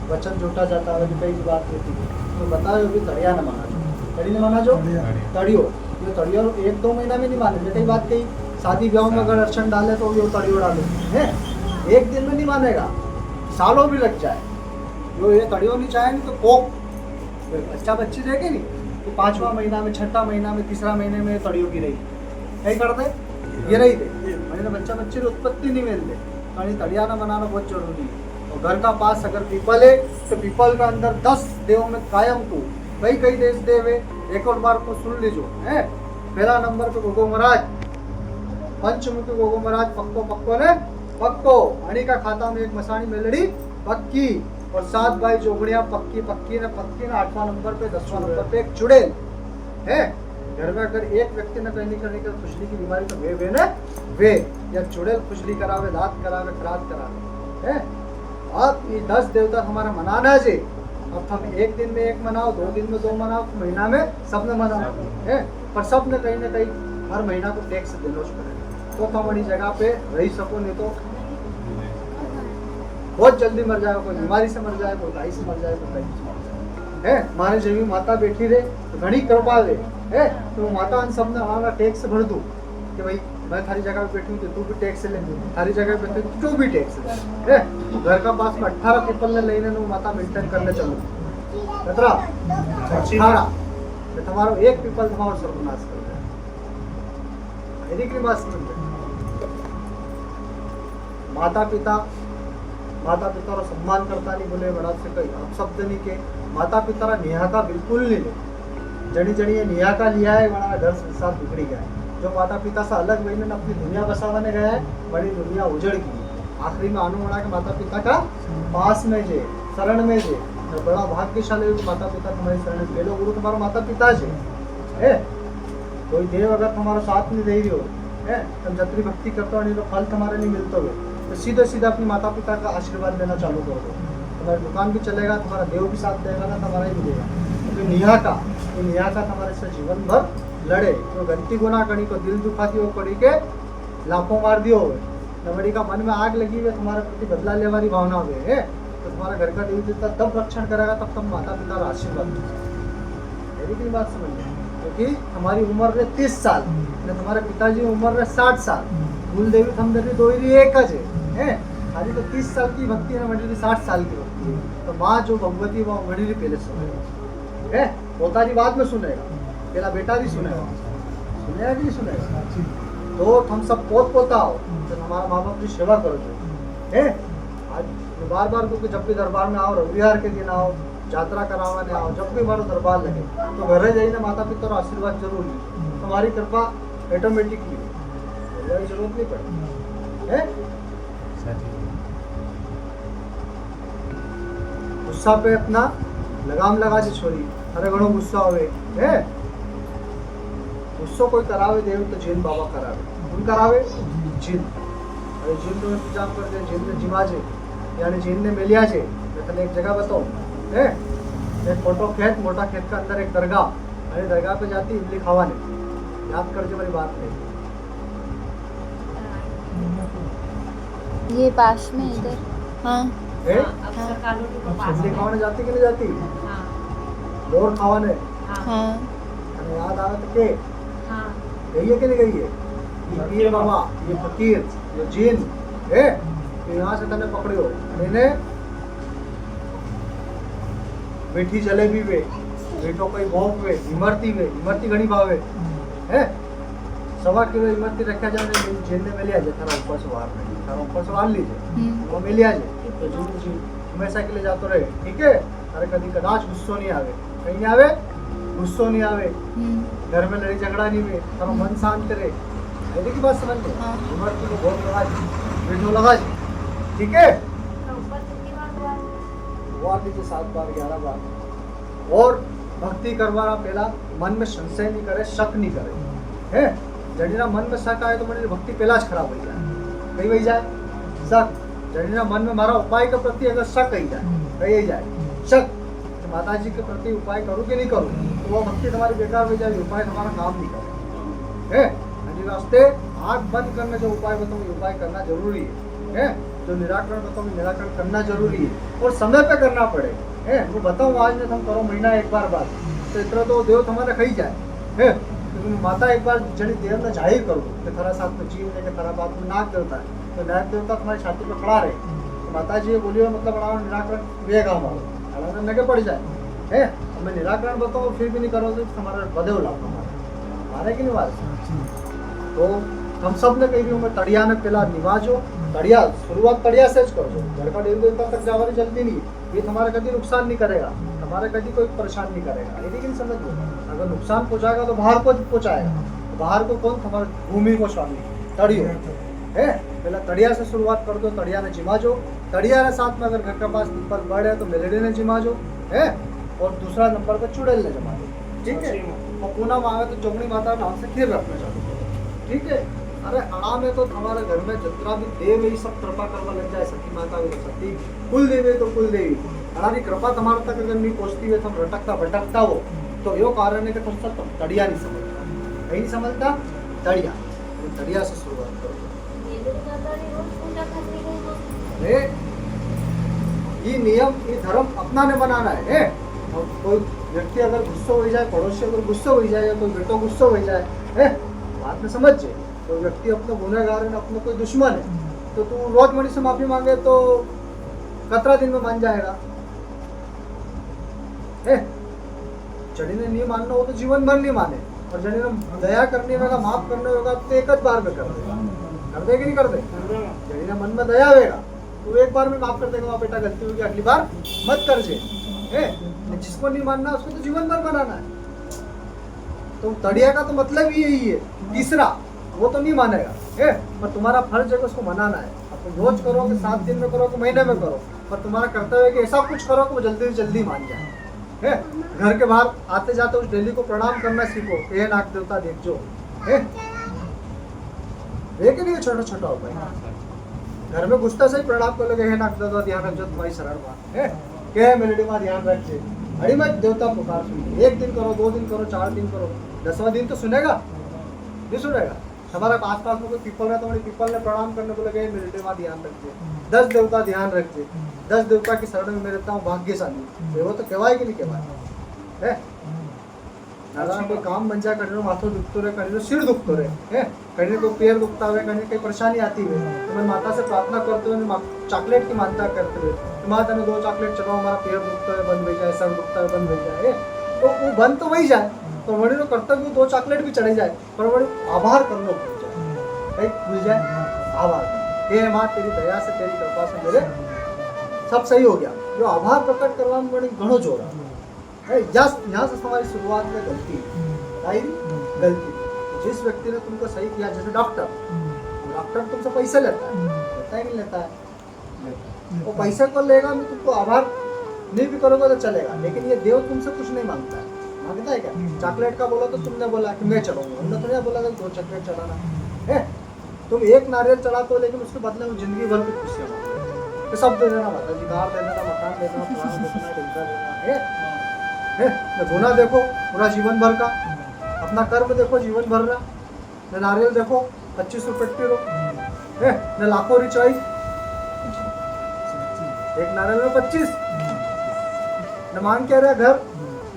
वचन झूठा जाता है कई की बात रहती है तो बताओ अभी तड़िया न माना जो तड़ी ने माना जो तड़ियो ये तड़ियो 1-2 महीना में नहीं माने कई बात कही शादी ब्याह में अगर अड़चन डाले तो ये तड़ियो डाले है 1 दिन में नहीं मानेगा सालों भी लग जाए जो ये तड़ियो नहीं चाहेंगे तो कोक बच्चा बच्ची रहेगी नहीं तो 5वां महीना में 6ठा महीना में 3रा महीने में तड़ियो की रहेगी कहीं कर दे ये रही दे मैंने बच्चा बच्चे की उत्पत्ति नहीं मिलते कहीं तड़िया ना बनाना बहुत जरूरी है। और घर का पास अगर पीपल है तो पीपल का अंदर 10 देवों में कायम को कई देश देव है। एक और बार को सुन लीजिए है। पहला नंबर पे गोगो महाराज पंचमुखी गोगो महाराज पक्को पक्को ने पक्को अणी का खाता में एक मसाणी मेलड़ी पक्की और 7 भाई जोगड़िया पक्की पक्की ने 8वां नंबर पे 10वां नंबर पे एक चुड़ैल है। घर में अगर एक व्यक्ति ने कहीं नहीं करने की खुजली की बीमारी तो वे ने वे या चुड़ैल खुजली करावे, दांत करावे, खराब करावे है। अब ये 10 देवता हमारा मनाना जी। अब हम एक दिन में एक मनाओ, 2 दिन में 2 मनाओ, महीना में सब ने मनाओ है। पर सब ने कहीं ना कहीं हर महीना को टैक्स देना पड़ेगा तो तुम बड़ी जगह पे रह सको, नहीं तो बहुत जल्दी मर जाएगा। कोई बीमारी से मर जाए, कोई दाई से मर जाए, कोई कहीं से मर जाए है। माने जेवी माता बैठी रहे तो घनी कृपा ले है तो माता अन सबने हमारा टैक्स भर दूं कि भाई मैं थारी जगह पे बैठी हूँ तो तू भी टैक्स ले, थारी जगह पे बैठी तू भी टैक्स ले है। घर का पास में 18 पीपल ने लेने नो माता मेंटेन करने चलो 18 तो तुम्हारो एक पीपल तुम्हारा सर्वनाश कर दे। यदि की बात समझ माता पिता रो सम्मान करता नहीं बोले बड़ा से कई अब शब्द नहीं के माता पिता रा निहाका बिल्कुल नहीं ले। जड़ी जड़ी ये निहाका लिया है बड़ा घर संसार बिगड़ी गया है। जो माता पिता से अलग वही ने अपनी दुनिया बसावाने गया है, बड़ी दुनिया उजड़ गई। आखिरी में आनु बड़ा के माता पिता का पास में जे शरण में जे तो बड़ा भाग्यशाली माता पिता तुम्हारी शरण में। पहलो गुरु तुम्हारा माता पिता जे है। कोई देव अगर तुम्हारा साथ नहीं दे रही हो है, तुम जतरी भक्ति करते हो नहीं तो फल तुम्हारे नहीं मिलते हुए तो सीधे सीधा अपने माता पिता का आशीर्वाद लेना चालू कर दो। तुम्हारी दुकान भी चलेगा, तुम्हारा देव भी साथ देगा ना, तुम्हारा ही मिलेगा। तो निहाका तुम्हारे से जीवन भर लड़े तो गलती गुना करी को दिल दुखाती हो करी के लाखों मार दियो हो नबड़ी का मन में आग लगी हुई तुम्हारे प्रति बदला लेने वाली भावना हुए है तो तुम्हारा घर का देवी देवता तब रक्षण करेगा तब तुम माता पिता का आशीर्वाद मेरी बात समझ। क्योंकि हमारी उम्र है 30 साल ने तुम्हारे पिताजी उम्र है 60 साल। कुल देवी थम देवी दो ही एक है। अभी तो 30 साल की भक्ति है, मंडली 60 साल की भक्ति है। तो माँ जो भगवती वो मंडली पहले सुनेगा है, पोता जी बाद में सुनेगा, पहला बेटा भी सुनेगा कि नहीं सुनेगा। तो हम सब पोत पोता हो तो हमारा माँ बाप की सेवा करो है। आज बार बार क्योंकि जब भी दरबार में आओ, रविवार के दिन आओ, यात्रा करावाने आओ, जब भी मारो दरबार लगे तो घर जाइए माता पिता का आशीर्वाद जरूर ली। तुम्हारी कृपा ऑटोमेटिकली जरूरत नहीं पड़ती है। गुस्सा पे अपना लगाम लगा जी छोरी, अरे घणो गुस्सा होवे है। गुस्सो कोई करावे देव तो जिन बाबा करावे, कौन करावे जिन। अरे जिन तो इंतजाम कर दे, जिन ने जिमा जे यानी जिन ने मिलिया जे। मैं तने एक जगह बताऊं है, एक फोटो खेत मोटा खेत का अंदर एक दरगाह, अरे दरगाह पे जाती इमली खावा ने याद कर जो मेरी बात नहीं। ये पास में इधर हाँ है हाँ इमली खावाने जाती कि नहीं जाती, बोर खावाने हाँ अरे याद आवे तो के गई है कि नहीं गई है। ये पीर बाबा, ये फकीर, ये जिन है तो यहाँ से तने पकड़ियो मैंने मीठी जलेबी वे, मीठो कोई भोग वे, इमरती घनी भावे है। 1.25 किलो इमरती रखा जाए जेल में लिया जाए, थारा ऊपर सवार नहीं, थारा ऊपर सवार लीजिए वो में लिया जाए तो जी हमेशा के लिए जाते रहे ठीक है। अरे कभी कदाच गुस्सो नहीं आवे, कहीं नहीं आवे, गुस्सो नहीं आवे, घर में लड़ी झगड़ा नहीं हुए, थारा मन शांत रहे। मेरी की बात समझ लो, इमरती को भोग लगा जी, मीठो लगा जी ठीक है। लीजिए 7 बार 11 बार और भक्ति करवाना पहला मन में संशय नहीं करे, शक नहीं करे है। जड़ीना मन में शक आए तो मेरी भक्ति पहला ज खराब हो जाए, कहीं वही जाए शक। जड़ीना मन में मारा उपाय के प्रति अगर शक आई जाए, कहीं जाए शक तो माता जी के प्रति उपाय करूँ कि नहीं करूँ तो वो भक्ति तुम्हारी बेकार हो जाएगी, उपाय तुम्हारा काम नहीं करे है। रास्ते आँख बंद करने जो उपाय बताऊँ उपाय करना जरूरी है, जो निराकरण बताओ निराकरण करना जरूरी है और समय पे करना पड़े है। वो बताऊँ आज में तुम करो महीना एक बार बाद तो इतना तो देव तुम्हारा खाई जाए है। क्योंकि माता एक बार जड़ी देव ने जाहिर करो कि थारा साथ में जीव लेके थारा बात में नाग देवता है तो नाग देवता तुम्हारी छाती पे खड़ा रहे तो माता जी बोलियो मतलब बड़ा निराकरण वेगा हमारा लगे पड़ जाए है। मैं निराकरण बताऊँ फिर भी नहीं करो तो तुम्हारा बदे लाभ हमारे की नहीं बात। तो हम सब ने कही मैं तड़िया ने पहला निवाजो, तड़िया शुरुआत तड़िया से करो, घर का देवी देवता तक जावानी जल्दी नहीं, ये तुम्हारा कभी नुकसान नहीं करेगा, तुम्हारे कभी कोई परेशान नहीं करेगा। लेकिन समझ लो अगर नुकसान पहुंचाएगा तो बाहर को पहुंचाएगा, तो बाहर को कौन, तुम्हारे भूमि को स्वामी तड़ियो है। पहला तड़िया से शुरुआत कर दो, तड़िया ने जिमा जो, तड़िया के साथ में अगर घर के पास पीपल बड़ है तो मेलेडी ने जिमा जो है, और दूसरा नंबर पर चुड़ैल ने जमा दो, ठीक है। और पूनम आवे तो जोगनी माता नाम से खीर रखना चाहते, ठीक है। अरे अड़ा में तो हमारे घर में जितना भी देव यही सब कृपा करवा लग जाए, सती माता भी सती, कुल देवी तो कुल देवी, अड़ा की कृपा तुम्हारे तक अगर नहीं पहुंचती है, तुम रटकता भटकता हो, तो यो कारण है कि तुम सब तड़िया नहीं समझता, नहीं समझता तड़िया, तड़िया से शुरुआत करो। अरे ये नियम, ये धर्म अपना ने बनाना है। और कोई व्यक्ति अगर गुस्सा हो जाए, पड़ोसी अगर गुस्सा हो जाए, या कोई बेटो गुस्सा हो जाए, है बात में समझ जाए, कोई व्यक्ति अपना गुनहगार है, अपना कोई दुश्मन है, तो तू रोज मणि से माफी मांगे तो कतरा दिन में मान जाएगा, है। जड़ी ने नहीं मानना हो तो जीवन भर नहीं माने, और जड़ी ने दया करने होगा, माफ करने होगा तो एक बार में कर देगा, कर दे कि नहीं कर दे। जड़ी ने मन में दया आएगा तो एक बार में माफ कर देगा, बेटा गलती होगी अगली बार मत कर जे, है। जिसको नहीं मानना उसको तो जीवन भर बनाना है। तो तड़िया का तो मतलब ही यही है। तीसरा वो तो नहीं मानेगा, है, पर तुम्हारा फर्ज है कि उसको मनाना है। अब तुम रोज करो कि 7 दिन में करो कि महीने में करो, पर तुम्हारा कर्तव्य है कि ऐसा कुछ करो कि वो जल्दी से जल्दी मान जाए, है। घर के बाहर आते जाते उस डेली को प्रणाम करना सीखो, हे नाग देवता देख जो, है। देखे नहीं छोटा छोटा हो भाई, घर में घुसता से ही प्रणाम कर लोगे, हे नाग देवता ध्यान रख जो, तुम्हारी शरण बात है, के मेलेडी माँ ध्यान रख जे, अरे मैं देवता पुकार सुन, 1 दिन करो, 2 दिन करो, 4 दिन करो, 10वां दिन तो सुनेगा नहीं सुनेगा। हमारे आसपास में कोई पीपल है तो हमारे पीपल ने प्रणाम करने को लगे, मेरे माँ ध्यान रखिए, 10 देवता ध्यान रखिए, 10 देवता की शरण में मैं रहता हूँ भाग्यशाली, वो तो कहवाए कि नहीं कहवाए, है। नारायण कोई काम बन जाए, कहीं माथो दुखतो रहे, कहीं सिर दुखतो रहे, है, कहीं को पैर दुखता हुए, कहीं कहीं परेशानी आती है, तो मैं माता से प्रार्थना करते हुए चॉकलेट की मानता करते हुए, माता ने 2 चॉकलेट चलाओ, हमारा पैर दुखता है बंद हो जाए, सर दुखता है बंद हो जाए, तो वो बंद तो वही जाए, पर वही तो कर्तव्य 2 चॉकलेट भी चढ़े जाए, पर वही आभार करना भूल जाए, भूल जाए आभार, हे माँ तेरी दया से, तेरी कृपा से मेरे सब सही हो गया। जो आभार प्रकट करवा में बड़ी घणो जोर है, यहाँ से हमारी शुरुआत में गलती आई, गलती। जिस व्यक्ति ने तुमको सही किया, जैसे डॉक्टर तुमसे पैसे लेता है नहीं लेता है, वो पैसे को लेगा, मैं तुमको आभार नहीं भी करोगे तो चलेगा, लेकिन ये देव तुमसे कुछ नहीं मांगता है, मांगता है क्या? चॉकलेट का बोला तो तुमने बोला कि मैं चढ़ाऊंगा, हमने तो नहीं बोला कि 2 चॉकलेट चढ़ाना है। तुम 1 नारियल चढ़ाते हो, लेकिन उसके बदले में जिंदगी भर की खुशियाँ मांगते हो, सब दे देना, माता जी कार दे देना, मकान दे देना, फलाना दे देना, ढिमका देना, है। गुना देखो पूरा जीवन भर का, अपना कर्म देखो जीवन भर का, न नारियल देखो 25 रुपये रो, है, न लाखों रिचाई, 1 नारियल में 25, न मांग क्या रहे घर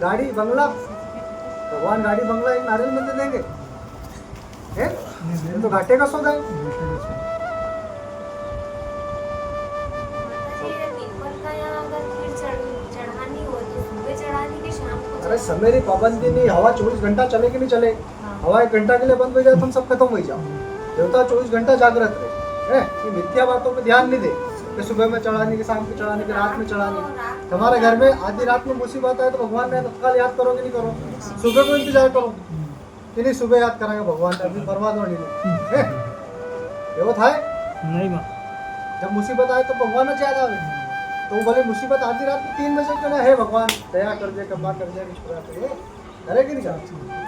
गाड़ी बंगला, भगवान गाड़ी बंगला 1 नारियल में दे देंगे, है, ये तो घाटे का सौदा है। अरे समेरी पाबंदी नहीं, हवा 24 घंटा चले कि नहीं चले, हवा 1 घंटा के लिए बंद हो जाए तुम सब खत्म हो जाओ। देवता 24 घंटा जागृत रहे, ये मिथ्या बातों में ध्यान नहीं दे कि सुबह में चढ़ाने की, शाम को चढ़ाने की, रात में चढ़ाने की। तुम्हारे घर में आधी रात में मुसीबत आए तो भगवान ने तत्काल याद करो कि नहीं करो, सुबह को इंतजार करो कि नहीं, सुबह याद करेंगे भगवान ने, अभी बर्बाद होने नहीं, ये था नहीं माँ, जब मुसीबत आए तो भगवान ने याद आवे, तो भले मुसीबत आधी रात को 3 बजे के ना, है भगवान दया कर दे, कृपा कर दे, छुड़ा कर, अरे कि नहीं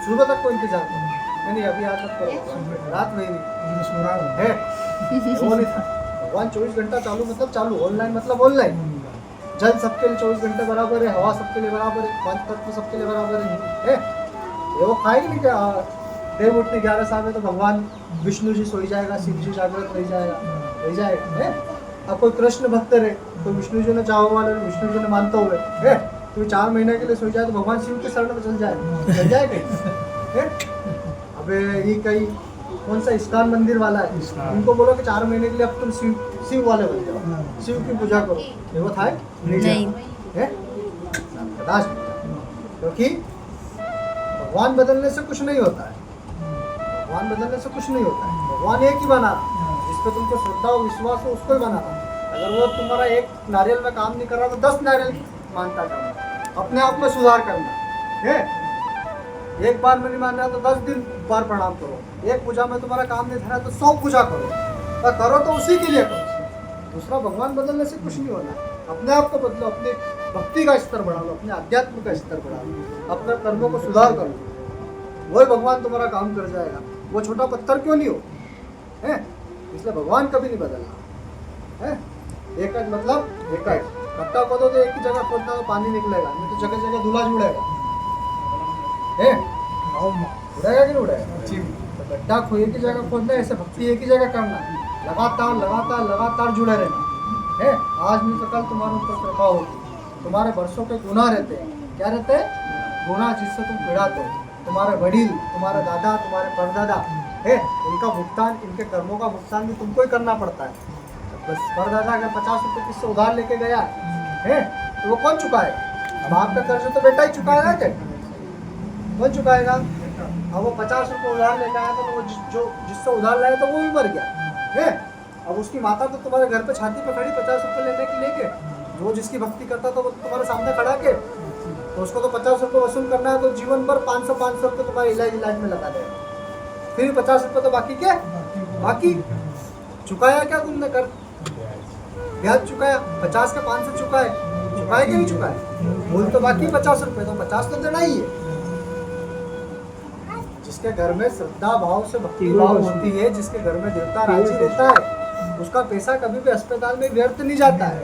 सुबह तक को इंतजार करो, नहीं अभी याद मत करो, रात में नहीं है, वो नहीं था। भगवान 24 घंटा चालू मतलब चालू, ऑनलाइन मतलब ऑनलाइन, जल सबके लिए 24 घंटे बराबर है, हवा सबके लिए बराबर है, 5 तत्व सबके लिए बराबर है, ये वो खाएगी नहीं क्या? देव उठने 11 साल में तो भगवान विष्णु जी सोई जाएगा, शिव जी जागृत रह जाएगा, है। अब कोई कृष्ण भक्त रहे तो विष्णु जी ने चाहो वाले, विष्णु जी ने मानते हुए, है, तो 4 महीने के लिए सोई जाए तो भगवान शिव के शरण में चल जाए कहीं, अबे ये कहीं कौन सा इस्कॉन मंदिर वाला है, उनको बोलो कि 4 महीने के लिए अब तुम शिव वाले बन जाओ, शिव की पूजा करो, ये वो था नहीं है, क्योंकि भगवान बदलने से कुछ नहीं होता है, भगवान बदलने से कुछ नहीं होता है, भगवान एक ही बना, जिस पे तुमको श्रद्धा हो, विश्वास हो, उसको ही बनाना। अगर वो तुम्हारा 1 नारियल में काम नहीं कर रहा तो 10 नारियल मानता करना, अपने आप में सुधार करना, है। एक बार में नहीं मान रहा तो 10 दिन बार प्रणाम करो। एक पूजा में तुम्हारा काम नहीं धरा तो 100 पूजा करो, और करो तो उसी के लिए करो। दूसरा भगवान बदलने से कुछ नहीं होना। अपने आप को बदलो, अपने भक्ति का स्तर बढ़ा लो, अपने अध्यात्म का स्तर बढ़ा लो, अपने कर्मों को सुधार करो, वही भगवान तुम्हारा काम कर जाएगा। वो छोटा पत्थर क्यों नहीं हो है, इसलिए भगवान कभी नहीं बदलना है। एक मतलब एक खट्टा खोदो तो एक ही जगह खोदना तो पानी निकलेगा, नहीं तो जगह जगह दूल्हा जुड़ेगा है, उड़ेगा कि नहीं उड़ेगा। तो गड्ढा खो एक ही जगह खोदना, ऐसे भक्ति एक ही जगह करना, लगातार लगातार लगातार जुड़े रहना है। आज नहीं तो कल तुम्हारे ऊपर कृपा होगी। तुम्हारे वर्षों के गुनाह रहते हैं, क्या रहते हैं गुनाह, जिससे तुम पीड़ाते हो। तुम्हारे वडील, तुम्हारे दादा, तुम्हारे परदादा है, इनका भुगतान, इनके कर्मों का भुगतान भी तुमको ही करना पड़ता है। बस परदादा अगर 50 रुपये किससे उधार लेके गया है तो वो कौन चुकाएगा। बाप का कर्ज तो बेटा ही चुकाएगा, क्या कौन चुकाएगा। अब वो 50 रुपये उधार लेके आया तो वो जिससे उधार लाया तो वो भी मर गया है। अब उसकी माता तो तुम्हारे घर पे छाती पे खड़ी 50 रुपये लेने के लेके, वो जिसकी भक्ति करता तो वो तुम्हारे सामने खड़ा के, तो उसको तो 50 रुपये वसूल करना है, तो जीवन भर 500 रुपये तुम्हारे इलाज में लगा देगा। फिर 50 रुपये तो बाकी क्या, बाकी चुकाया क्या तुमने, कर ब्याज चुकाया, 50 का 500 चुकाए, चुकाए कि नहीं चुकाए, बोल तो बाकी 50 रुपये, तो 50 तो देना ही है। जिसके घर में श्रद्धा भाव से भक्ति भाव होती है, जिसके घर में देवता राजी रहता है, उसका पैसा कभी भी अस्पताल में व्यर्थ नहीं जाता है।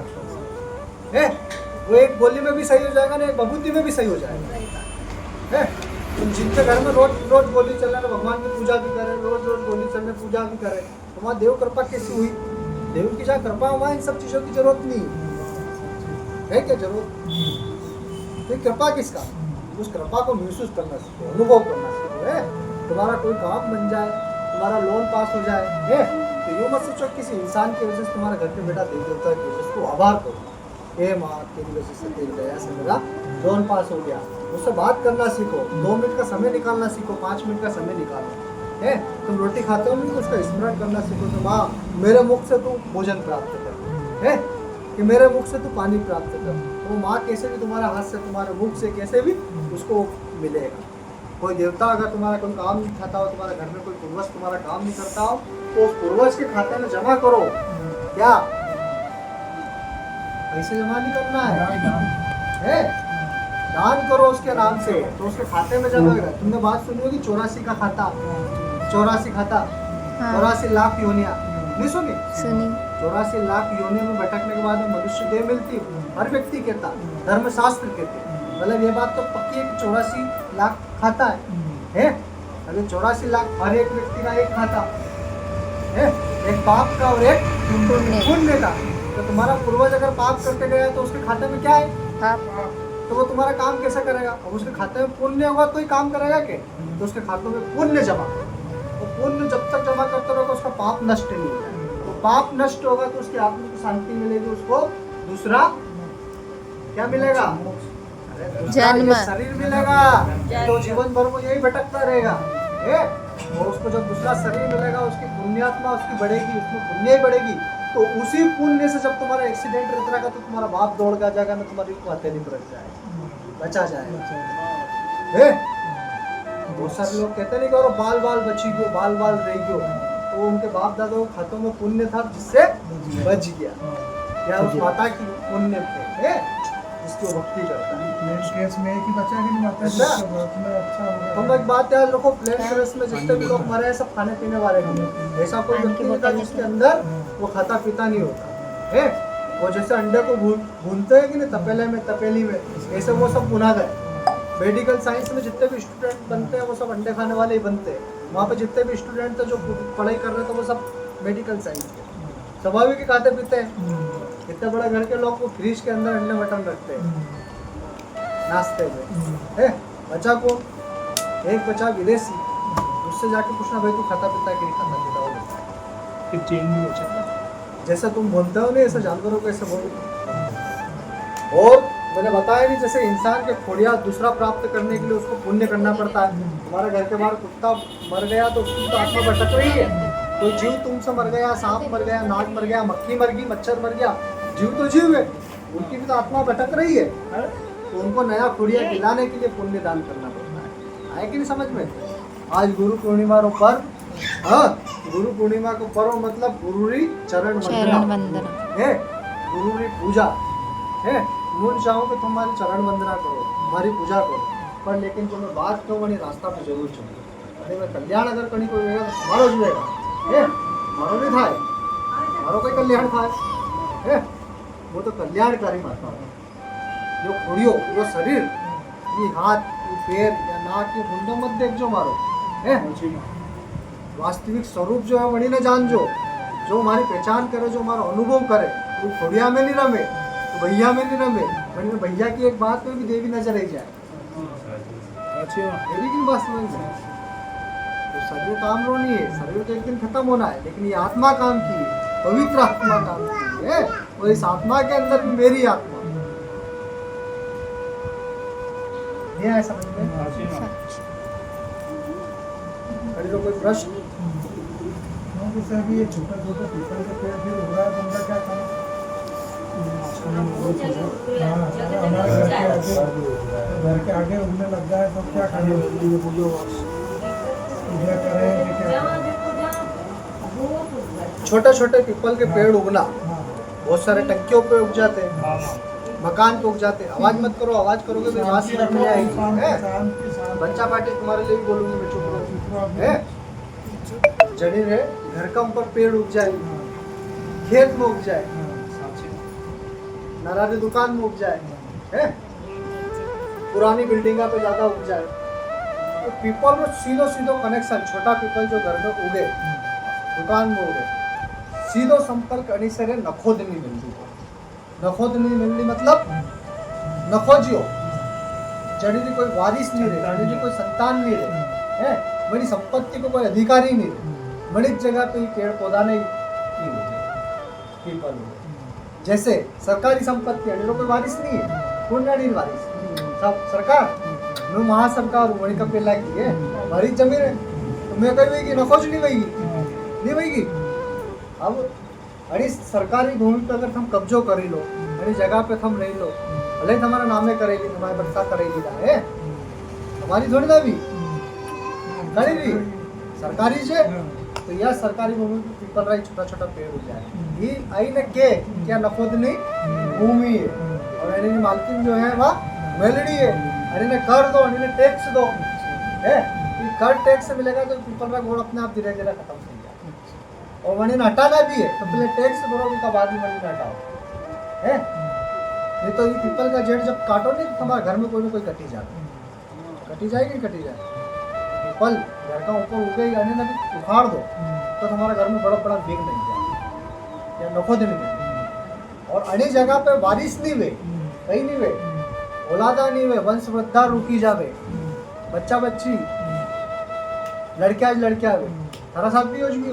वो एक गोली में भी सही हो जाएगा ना, एक बबूती में भी सही हो जाएगा है। तुम जिनके घर में रोज रोज गोली चल रहा है, भगवान की पूजा भी करे, रोज रोज गोली चल रहे पूजा भी करे, तो वहाँ देव कृपा कैसी हुई। देव की जहाँ कृपा हुआ, इन सब चीजों की जरूरत नहीं है क्या, जरूरत तो कृपा किसका, उस कृपा को महसूस करना सीखो, अनुभव करना सीखो है। तुम्हारा कोई काम बन जाए, तुम्हारा लोन पास हो जाए है, तो यूँ मत सोचो किसी इंसान की वजह से तुम्हारे घर पे बेटा देव देवता की वजह से आभार करो, हे माँ तेरी वजह से तेरी दया से मेरा लोन पास हो गया। उससे बात करना सीखो, 2 मिनट का समय निकालना सीखो, 5 मिनट का समय निकालो है। तुम रोटी खाते हो नहीं तो उसका स्मरण करना सीखो, तो माँ मेरे मुख से तू भोजन प्राप्त कर है, कि मेरे मुख से तू पानी प्राप्त कर। वो माँ कैसे भी तुम्हारे हाथ से, तुम्हारे मुख से कैसे भी उसको मिलेगा। कोई देवता अगर तुम्हारा कोई काम नहीं खाता हो, तुम्हारे घर में कोई पूर्वज तुम्हारा काम नहीं करता हो, तो उस पूर्वज के खाते में जमा करो। क्या पैसे जमा नहीं करना है, दान करो उसके नाम से, तो उसके खाते में जमा होगा। तुमने बात सुनी होगी 84 का खाता, 84 खाता, 84 लाख योनिया, नहीं सुनी? 84 लाख योनियों में भटकने के बाद में मनुष्य देह मिलती है, हर व्यक्ति कहता, धर्मशास्त्र कहते हैं। मतलब ये बात तो पक्की है कि 84 लाख खाता है। अगर 84 लाख हर एक व्यक्ति का एक खाता है, एक पाप का और एक पुण्य का। तो तुम्हारा पूर्वज अगर पाप करके गया तो उसके खाते में क्या है, तो वो तुम्हारा काम कैसे करेगा। अब उसके खाते में पुण्य होगा तो ही काम करेगा के, तो उसके खातों में पुण्य जमा, तो पुण्य जब तक जमा करते रहोगे उसका पाप नष्ट नहीं होगा। तो पाप नष्ट होगा तो उसकी आत्मा को शांति मिलेगी, उसको दूसरा क्या मिलेगा, जन्म, शरीर मिलेगा। तो जीवन भर वो यही भटकता रहेगा और उसको जब दूसरा शरीर मिलेगा उसकी पुण्यात्मा उसकी बढ़ेगी, उसमें पुण्य ही बढ़ेगी। तो उसी पुण्य से जब तुम्हारा एक्सीडेंट रहता रहेगा तो तुम्हारा बाप दौड़ का जाएगा ना, तुम्हारी हथेली पर रख जाएगा, बचा जाएगा। बहुत सारे लोग कहते नहीं कि और बाल बाल बची गयो, बाल बाल रह गयो, तो उनके बाप दादा को खातों में पुण्य था जिससे बच गया, या उस माता की पुण्य थे जिसकी वो भक्ति करता है। केस में एक ही बचा कि नहीं माता अच्छा। अच्छा होगा। हम एक बात याद रखो, प्लेन केस में जितने भी लोग मरे हैं सब खाने पीने वाले हैं। ऐसा कोई व्यक्ति नहीं था जिसके अंदर वो खाता पीता नहीं होता है। वो जैसे अंडे को भूनते हैं कि नहीं तपेले में, तपेली में, ऐसे वो सब भुना गए। मेडिकल साइंस में जितने भी स्टूडेंट बनते हैं वो सब अंडे खाने वाले ही बनते हैं। वहाँ पे जितने भी स्टूडेंट थे जो पढ़ाई कर रहे थे वो सब मेडिकल साइंस के, स्वाभाविक ही खाते पीते हैं। इतने बड़े घर के लोग वो फ्रिज के अंदर अंडे मटन रखते हैं नाश्ते में है। बचा कौन, एक बचा विदेशी, उससे जाके पूछना भाई तू खाता पीता है कि नहीं खाता पीता, वो बोलता है कि चेंज नहीं हो सकता। जैसा तुम बोलते हो नहीं ऐसे जानवरों को ऐसे बोलो। और मैंने बताया नहीं, जैसे इंसान के खोड़िया दूसरा प्राप्त करने के लिए उसको पुण्य करना पड़ता है। तुम्हारे घर के बाहर कुत्ता मर गया तो उसकी तो आत्मा भटक रही है। कोई जीव तुमसे मर गया, सांप मर गया, नाग मर गया, मक्खी मर गई, मच्छर मर गया, जीव तो जीव है, उनकी भी तो आत्मा भटक रही है। तो उनको नया खोड़िया खिलाने के लिए पुण्य दान करना पड़ता है। आए कि नहीं समझ में? आज गुरु पूर्णिमा रो पर्व, हाँ, गुरु पूर्णिमा को पर्व मतलब गुरुरी चरण चरण वंदना वंदना है, गुरुरी पूजा है। मुझे चाहूँ कि तुम्हारी चरण वंदना करो, हमारी पूजा करो, पर लेकिन जो मैं बात कहूँ वही रास्ता पे जरूर चलो। अरे मैं कल्याण अगर कहीं कोई वेगा तो मारो જ वेगा है, मारो नहीं थाय, मारो कोई कल्याण थाय है, वो तो कल्याणकारी महात्मा है। जो खोड़ियो जो शरीर, ये हाथ, ये पैर या नाक, ये मुंडो मत देख जो मारो है, वास्तविक स्वरूप जो है वही ने जान जो हमारी पहचान करे, जो हमारा अनुभव करे। वो खोड़िया में नहीं रमे, तो भैया में नहीं रमे, वरना भैया की एक बात में भी देवी नजर आई जाए। मेरी की बात समझ में? तो शरीर काम रो नहीं है, शरीर तो एक दिन खत्म होना है, लेकिन ये आत्मा काम की है, पवित्र आत्मा काम की है, और इस आत्मा के अंदर भी मेरी आत्मा ये है, समझ में? अरे तो कोई प्रश्न? जैसे अभी ये छोटा छोटा पीपल का पेड़ फिर उग रहा है, तो उनका क्या करना? घर के आगे उगने लग गया है, तो क्या करें? पूजा करें कि क्या करें? छोटे छोटे पीपल के पेड़ उगना, हाँ, बहुत सारे टंकियों पे उग जाते हैं, मकान पे उग जाते हैं। आवाज मत करो, आवाज करोगे तो आवाज से रखने आएगी है। बच्चा पार्टी तुम्हारे लिए भी बोलूंगी, मैं चुप रहो है। जड़ी है घर का ऊपर पेड़ उग जाए, खेत में उग जाए, नाराजी दुकान में उग जाए है, पुरानी बिल्डिंगा पे ज्यादा उग जाए, तो पीपल में सीधो सीधो कनेक्शन, छोटा पीपल जो घर में उगे, दुकान में उगे, सीधो संपर्क अनिसरे नखोदनी मिलती। नखोदनी मिलनी मतलब नखोजियो, जड़ी की कोई वारिस नहीं रहे, जड़ी की कोई संतान नहीं रहे है, बड़ी संपत्ति को कोई अधिकारी नहीं रहे, बड़ी जगह पे ही पेड़ पौधा नहीं पीपल में। जैसे सरकारी संपत्ति है, कोई वारिस नहीं है, कौन नहीं वारिस, सब सरकार, मैं महासरकार हूँ, वही का पेला की है, हमारी जमीन है, तो मैं कहीं वही नखोज नहीं वही नहीं वही। अब अरे सरकारी भूमि पे अगर हम कब्जो करी लो, अरे जगह पे हम रही लो, भले हमारा नामे करेगी, तुम्हारे बच्चा करेगी है, हमारी थोड़ी ना भी करेगी सरकारी से। तो यह सरकारी भूमि पे पीपल रही छोटा छोटा पेड़ हो जाए, ये आई न के क्या नखोदनी भूमि है, और इन्हें मालकिन जो है वह मेलडी है, अरे ने कर दो, इन्हें टैक्स दो है, कर टैक्स मिलेगा तो पीपल का गोड़ अपने आप धीरे धीरे खत्म हो जाए। और वहीं हटाना भी है तो पहले टैक्स भरो, उनका बाद में वहीं हटाओ है। नहीं तो ये पीपल का जेड़ जब काटो नहीं तो तुम्हारे घर में कोई ना कोई कटी जाता, कटी जाएगी, कटी जाए। पीपल घर का ऊपर उगे ही अने भी उखाड़ दो तो तुम्हारे घर में बड़ा बड़ा बेग नहीं जाए या नखोद नहीं मिले। और अने जगह पे बारिश नहीं हुए, कहीं नहीं हुए, औलादा नहीं हुए, वंश वृद्धा रुकी जावे, बच्चा बच्ची लड़किया हुए, सारा साथ भी हो चुकी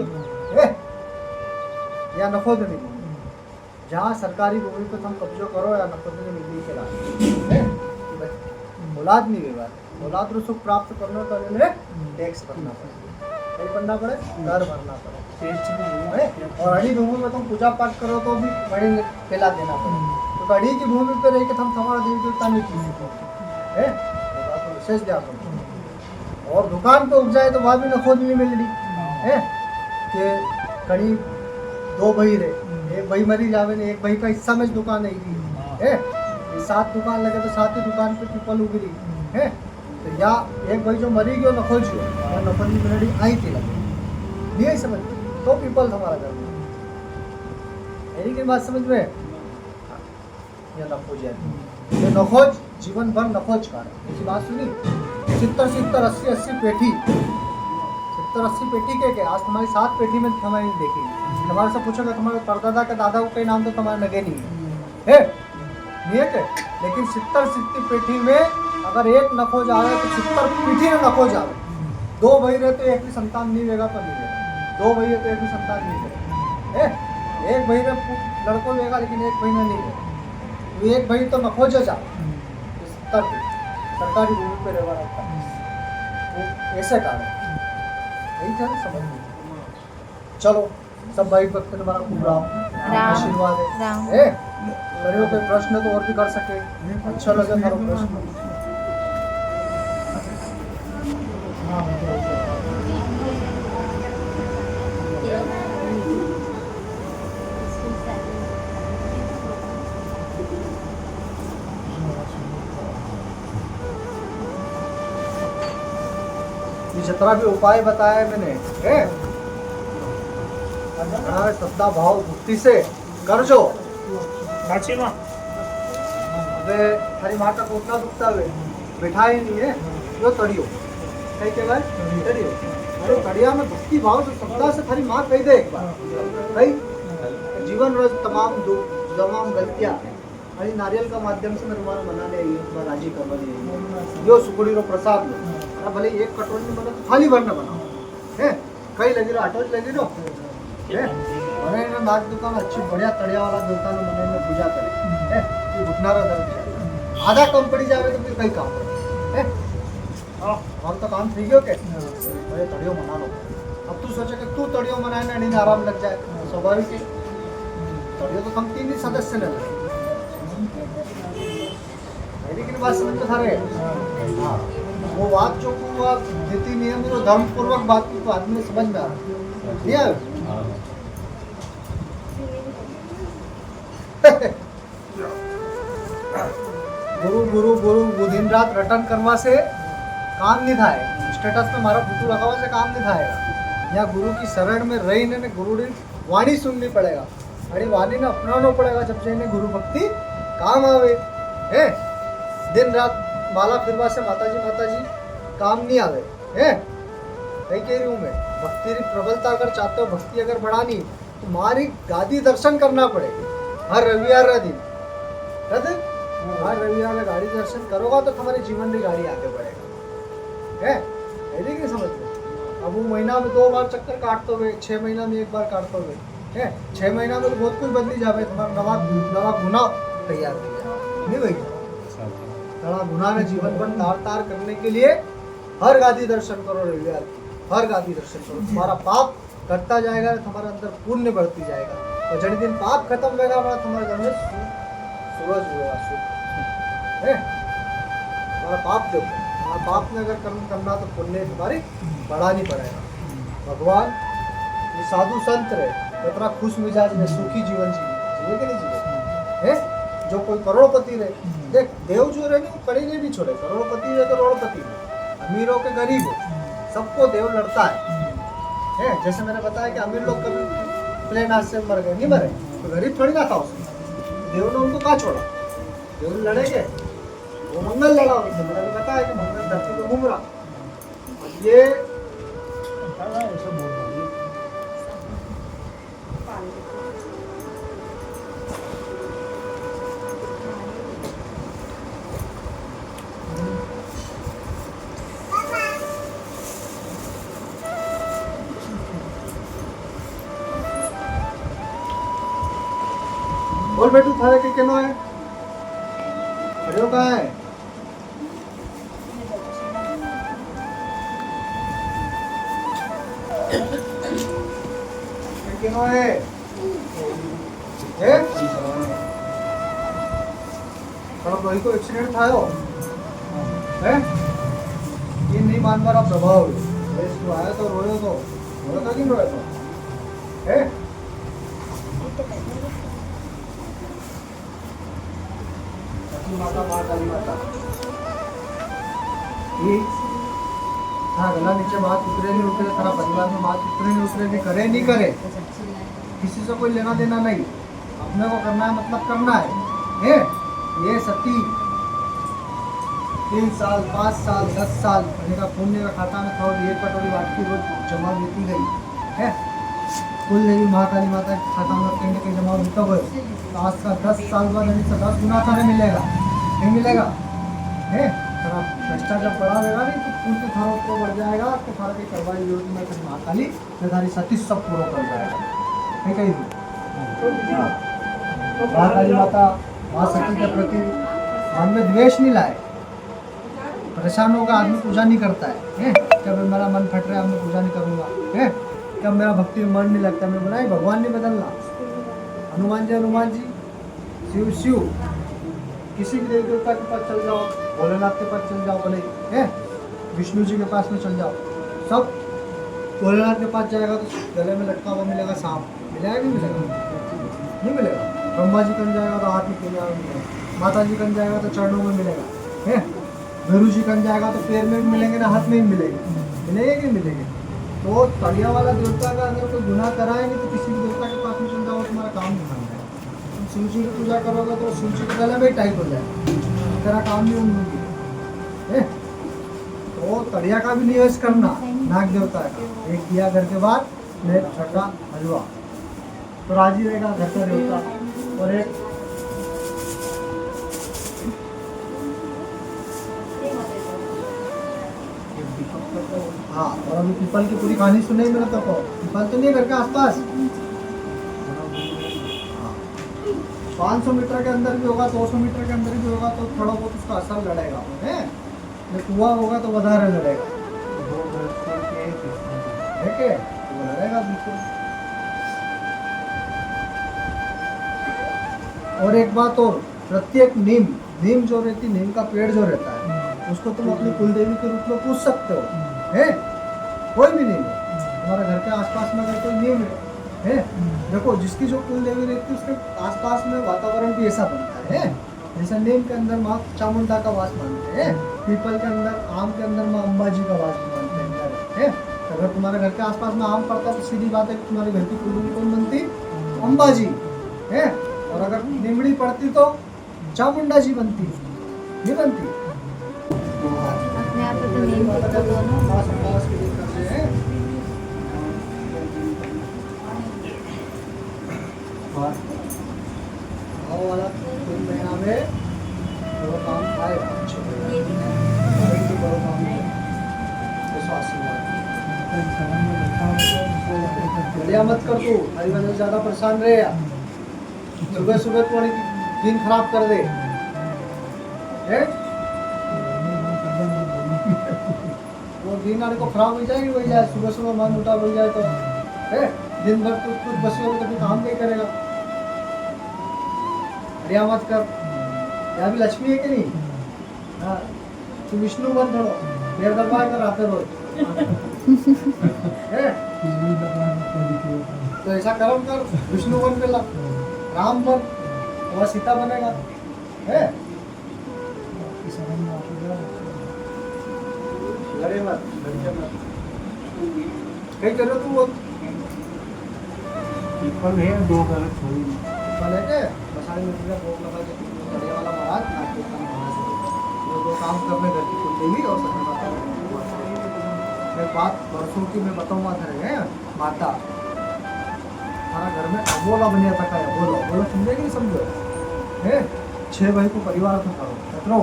या नखोद नहीं। जहाँ सरकारी भूमि पर तुम कब्जो करो या नखोदनी मिली के लाए औलाद नहीं हुई, औलाद रो सुख प्राप्त करना तो इन्हें टैक्स भरना पड़े, कहीं भरना पड़े, कर भरना पड़े। और अड़ी भूमि में तुम पूजा पाठ करो तो भी बड़ी पेला देना पड़े, तो अड़ी की भूमि पे रह के तुम हमारा देवी देवता नहीं की है, तो विशेष ध्यान रखो। और दुकान पे उग जाए तो वहाँ भी नखोद नहीं मिल रही है कि करीब 2 भाई रहे, एक भाई मरी जावे ने, एक भाई का हिस्सा में दुकान नहीं रही है, 7 दुकान लगे तो 7 ही दुकान पे पीपल उग रही है। तो या एक भाई जो मरी गयो नखोज गयो, नखोजी मिलड़ी आई थी लगे नहीं समझ, तो पीपल हमारा घर में मेरी की बात समझ में या नखोज है, नखोज जीवन भर नखोज कर ऐसी बात सुनी। 70 80 पेटी, 70 80 पेटी के आज तुम्हारी 7 पेटी में हमारी देखी, हमारे से पूछोगे तुम्हारे परदादा का दादा का नाम तो तुम्हारे लगे नहीं है नहीं है के? लेकिन 70 80 पेटी में अगर एक नखोज आ रहा है तो 70 पीढ़ी में नखोज आ रहा है। 2 भाई रहते एक भी संतान नहीं रहेगा तो नहीं रहेगा, 2 भाई रहते एक भी संतान नहीं रहेगा, एक भाई ने लड़कों रहेगा लेकिन एक भाई ने नहीं रहेगा, तो एक भाई तो नखोज जा 70 सरकारी भूमि पे रहना रहता है, ऐसे कारण यही था समझ में। चलो सब भाई भक्त ने हमारा खूब राम आशीर्वाद है। मेरे कोई प्रश्न तो और भी कर सके, अच्छा लगे मेरा प्रश्न। ये जितना भी उपाय बताया है मैंने है घड़ा श्रद्धा भाव भक्ति से कर जो સાચીમાં હવે તારી માતા કોટલા દુખતા હોય बैठा ही नहीं है यो तड़ियो कहीं के भाई तड़ियो अरे तड़िया में भक्ति भाव से श्रद्धा से थारी माँ कही दे एक बार भाई जीवन रोज तमाम दुख तमाम गलतियाँ अरे नारियल का माध्यम से मेरे मानो बनाने आई है तुम्हारा राजी करवानी यो सुकुड़ी रो प्रसाद लो अरे भले एक कटोरी में बना तो थाली भर न बनाओ है कहीं लगी रो आटो लगी रो है મને એને નાક દુકાન अच्छी बढ़िया तड़िया वाला देवता ने મને पूजा करे है ये घुटनारा दर्द आधा कम पड़ी जावे तो फिर कई काम है और तो काम ठीक है के अरे तड़ियो मना लो अब तू सोचे कि तू तड़ियो मनाए ना नहीं आराम लग जाए स्वाभाविक है तड़ियो तो हम 3 ही सदस्य ले लेकिन बात समझ में थारे हाँ वो बात जो को आप नीति नियम जो धर्म पूर्वक बात को आदमी समझ में आ रहा नहीं आया गुरु गुरु गुरु दिन रात रटन करवा से काम नहीं थाए स्टेटस पे मारा फोटो लगावा से काम नहीं थाएगा या गुरु की शरण में रही ने गुरु की वाणी सुननी पड़ेगा अरे वाणी ने अपनाना पड़ेगा जब से गुरु भक्ति काम आवे है दिन रात माला फिरवा से माताजी काम नहीं आवे है कहीं कह रही हूँ मैं भक्ति की प्रबलता अगर चाहते हो भक्ति अगर बढ़ानी तो मारी गादी दर्शन करना पड़ेगा हर रविवार दिन हर रविवार में गाड़ी दर्शन करोगा तो तुम्हारे जीवन की गाड़ी आगे बढ़ेगा है ऐसे नहीं समझ में अब वो महीना में 2 बार चक्कर काटते हुए 6 महीना में 1 बार काटते हुए है 6 महीना में तो बहुत कुछ बदली जाए तुम्हारा नवा गुना तैयार हो गया नहीं भाई नवा गुना ने जीवन पर तार करने के लिए हर गादी दर्शन करो रविवार हर गादी दर्शन करो तुम्हारा पाप घटता जाएगा तुम्हारे अंदर पुण्य बढ़ती जाएगा और जब दिन पाप खत्म होगा तुम्हारे घर में सूरज होगा है तुम्हारा पाप देखो तुम्हारा पाप ने अगर कर्म करना तो पुण्य तुम्हारी बढ़ानी पड़ेगा भगवान ये साधु संत रहे इतना खुश मिजाज में सुखी जीवन जिए कि नहीं जिए है जो कोई करोड़पति रहे देख देव जो रहे वो करेंगे भी छोड़े करोड़पति है करोड़पति अमीरों के गरीब सबको देव लड़ता है जैसे मैंने बताया कि अमीर लोग कभी प्लेन हाथ से मर गए नहीं मरे तो गरीब थोड़ी ना था उसमें देव ने उनको कहाँ छोड़ा देव लड़ेंगे वो मंगल लड़ा उनसे मैंने बताया कि मंगल धरती पे घूम रहा ये ऐसा बोल रहा है बोल बेटू थारे के केनो है अरे का है केनो है पर कोई को एक्सीडेंट थायो है ये नहीं मानवारा प्रभाव है इसको आया तो रोयो था कि रोया तो है माता माँ काली माता गला नीचे बात उतरे नहीं उतरे तेरा परिवार में बात उतरे नहीं उतरे भी करे नहीं करे किसी से कोई लेना देना नहीं अपने को करना है मतलब करना है ये सती 3 साल 5 साल 10 साल पहले का पुण्य का खाता में थोड़ी 1 कटोरी वाटकी रोज जमा देती गई है कुल देवी महाकाली माता के खाता में कहीं ना कहीं जमा होता हुआ तो आज का 10 साल बाद यानी 10 गुना थाने मिलेगा नहीं मिलेगा है थोड़ा भ्रष्टाचार बढ़ा देगा नहीं तो उनके थारों को बढ़ जाएगा तो थारा की करवाई जरूरत में फिर महाकाली थारी सती सब पूरा कर जाएगा है कहीं महाकाली माता माँ सती के प्रति मन में द्वेष नहीं लाए परेशान होगा आदमी पूजा नहीं करता है क्या मेरा मन फट रहा है मैं पूजा नहीं करूँगा है क्या मेरा भक्ति में मन नहीं लगता मैं बनाए भगवान नहीं बदलना हनुमान जी शिव शिव किसी भी देवी देवता के पास चल जाओ भोलेनाथ के पास चल जाओ भले है विष्णु जी के पास में चल जाओ सब भोलेनाथ के पास जाएगा तो गले में लटका हुआ मिलेगा सांप मिलेगा नहीं मिलेगा नहीं मिलेगा ब्रह्मा जी कन जाएगा तो हाथ में मिलेगा माता जी कन जाएगा तो चरणों में मिलेगा है भैरू चिकन जाएगा तो पैर में भी मिलेंगे ना हाथ में भी मिलेंगे, मिलेंगे कि मिलेंगे। तो तलिया वाला देवता का अगर कोई गुनाह कराए नहीं तो किसी भी देवता के पास में चल जाओ, तुम्हारा काम नहीं बन जाएगा। तुम शिव जी की पूजा करोगे तो शिव जी के गले में ही टाइट हो जाएगा, तेरा काम नहीं होंगे। तो तलिया का भी निवेश करना नाग देवता का, एक दिया घर के बाद में छठा हलवा, तो राजी रहेगा घर का देवता। और एक हाँ, और अभी पीपल की पूरी कहानी सुने मेरे तो को, पीपल तो नहीं है घर के आसपास, 500 मीटर के अंदर भी होगा, 200 मीटर के अंदर भी होगा तो थोड़ा बहुत उसका असर लड़ेगा है। कुआं होगा तो વધારે लड़ेगा, है के वो लड़ेगा बिल्कुल। और एक बात और, प्रत्येक नीम जो रहती, नीम का पेड़ जो रहता है उसको तुम अपनी कुलदेवी के रूप में पूछ सकते हो, है कोई भी नीम है तुम्हारे घर के आसपास में, अगर कोई नीम है देखो जिसकी जो कुलदेवी रहती है उसके आसपास में वातावरण भी ऐसा बनता है। जैसे नीम के अंदर माँ चामुंडा का वास मानते हैं, पीपल के अंदर, आम के अंदर माँ अम्बा जी का वास मानते हैं। तो अगर तुम्हारे घर के आसपास में आम पड़ता तो सीधी बात है कि तुम्हारे घर की कुलदेवी कौन बनती, अम्बा जी है। और अगर नीमड़ी पड़ती तो चामुंडा जी बनती, नहीं बनती। अपने आप तो नहीं दिखता दोनों। वाला 3 महीना में वो काम आएगा, बड़ो काम है, बढ़िया मत कर तू, हरी वजह से ज्यादा परेशान रहे। सुबह सुबह तुम्हारी दिन खराब कर दे, वो दिन आने को खराब हो जाएगी, वही जाए सुबह सुबह मन उठा हो जाए तो है, दिन भर तो कुछ बसे हो तो काम नहीं करेगा। बढ़िया मत कर, यहाँ भी लक्ष्मी है कि नहीं, हाँ तू विष्णु बन थोड़ा, देर दरबार कर आते रोज तो ऐसा कर्म कर, विष्णु बन पेला, राम बन, वह सीता बनेगा है। लड़े मत, लड़के मत, कहीं करो तू वो पीपल है 2 घर थोड़ी पीपल है के बसाई में पूरा भोग लगा के बढ़िया वाला महाराज नाच के काम महाराज वो 2 काम करने घर की कुलदेवी और सत्य माता। एक बात बरसों की मैं बताऊंगा था, माता हमारा घर में अबोला बनिया था, अबोला बोला समझे कि नहीं समझो है। 6 भाई को परिवार था करो कतरो,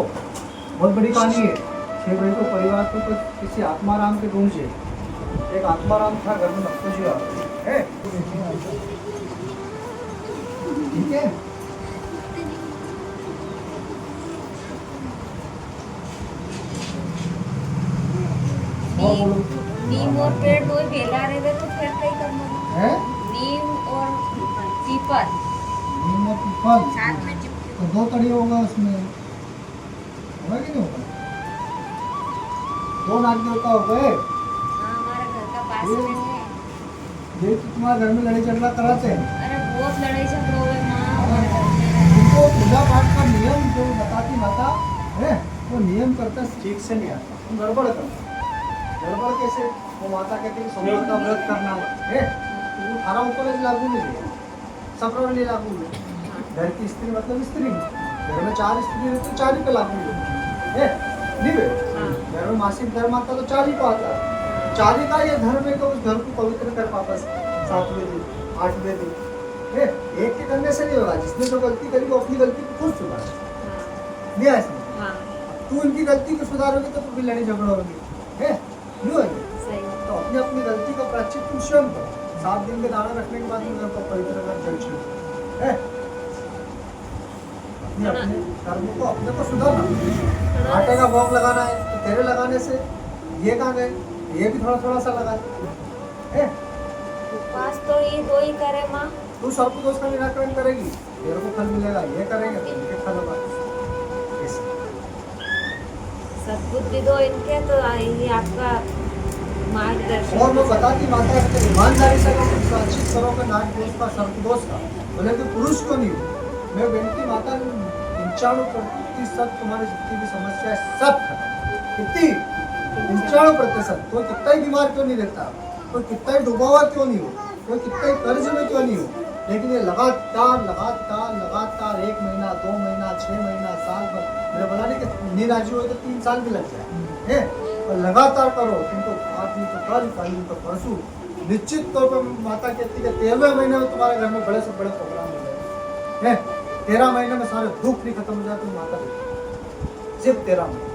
बहुत बड़ी कहानी है। 6 भाई को परिवार को तो किसी आत्माराम के गुण से, एक आत्माराम था घर में नक्को जी है, ठीक है। नीम और पेड़ दो ही भेला रहे तो फिर कहीं करना है, नीम और पीपल नीम और पीपल साथ में चिपके। तो 2 तड़ी होगा उसमें, होगा कि नहीं होगा, 2 नाग देवता हो गए। हाँ हमारे घर का पास में है। ये तो तुम्हारे घर में लड़ाई झगड़ा कराते हैं, अरे बहुत लड़ाई झगड़ा हुए माँ हमारे घर में। उनको पूजा पाठ का नियम जो बताती माता है वो नियम करता ठीक से नहीं आता, तुम गड़बड़ करते। गड़बड़ कैसे, वो माता कहती है सोमवार का व्रत करना है, तो थारा ऊपर लागू नहीं है, सब नहीं लागू है। घर की स्त्री मतलब स्त्री, घर में 4 स्त्री रहती तो 4 ही पे लागू है, नहीं बे? घर में मासिक धर्म आता तो 4 ही को आता है, 4 ही का ये धर्म है तो उस घर को पवित्र कर वापस 7वें दिन 8वें दिन है। एक के करने से नहीं होगा, जिसने जो गलती करी वो अपनी गलती को खुद सुधार नहीं है। तू इनकी गलती को सुधारोगे तो भी लड़ाई झगड़ा होगी है, नहीं होगी। तो अपनी अपनी गलती का प्रायश्चित तुम स्वयं करो, 7 दिन के दाना रखने के बाद घर को पवित्र कर जल छीनो है। अपने अपने कर्मों को अपने को सुधारना। आटे का भोग लगाना है तो तेरे लगाने से ये कहाँ गए, ये भी थोड़ा थोड़ा सा लगा है। उपवास तो ये 2 ही करे माँ। तू सर्प दोष का निराकरण करेगी, तेरे को फल मिलेगा, ये करेंगे तो इनके फल होगा। सद्बुद्धि दो इनके तो ये आपका मार्गदर्शन। और मैं बताती माता है ईमानदारी से प्रायश्चित करोगे नाग दोष का, सर्प दोष का, बोले कि पुरुष को नहीं हो। मैं बेनती माता 95% तुम्हारी जितनी भी समस्या है सब खत्म। कितनी 95%। कोई कितना ही बीमार क्यों नहीं रहता, कोई कितना ही डूबा हुआ क्यों नहीं हो, कोई कितना ही कर्ज में क्यों नहीं हो, लेकिन ये लगातार लगातार लगातार 1 महीना 2 महीना 6 महीना साल भर, मेरे बोला नहीं कि नींद राजी हो तो 3 साल भी लग जाए है, और लगातार करो तुमको आज नहीं तो कल नहीं तो परसों निश्चित तौर पर माता कहती है 13वें महीने में तुम्हारे घर में बड़े से बड़े प्रोग्राम हो जाए। 13 महीने में सारे दुख भी खत्म हो जाए तो माता देती सिर्फ 13 महीने,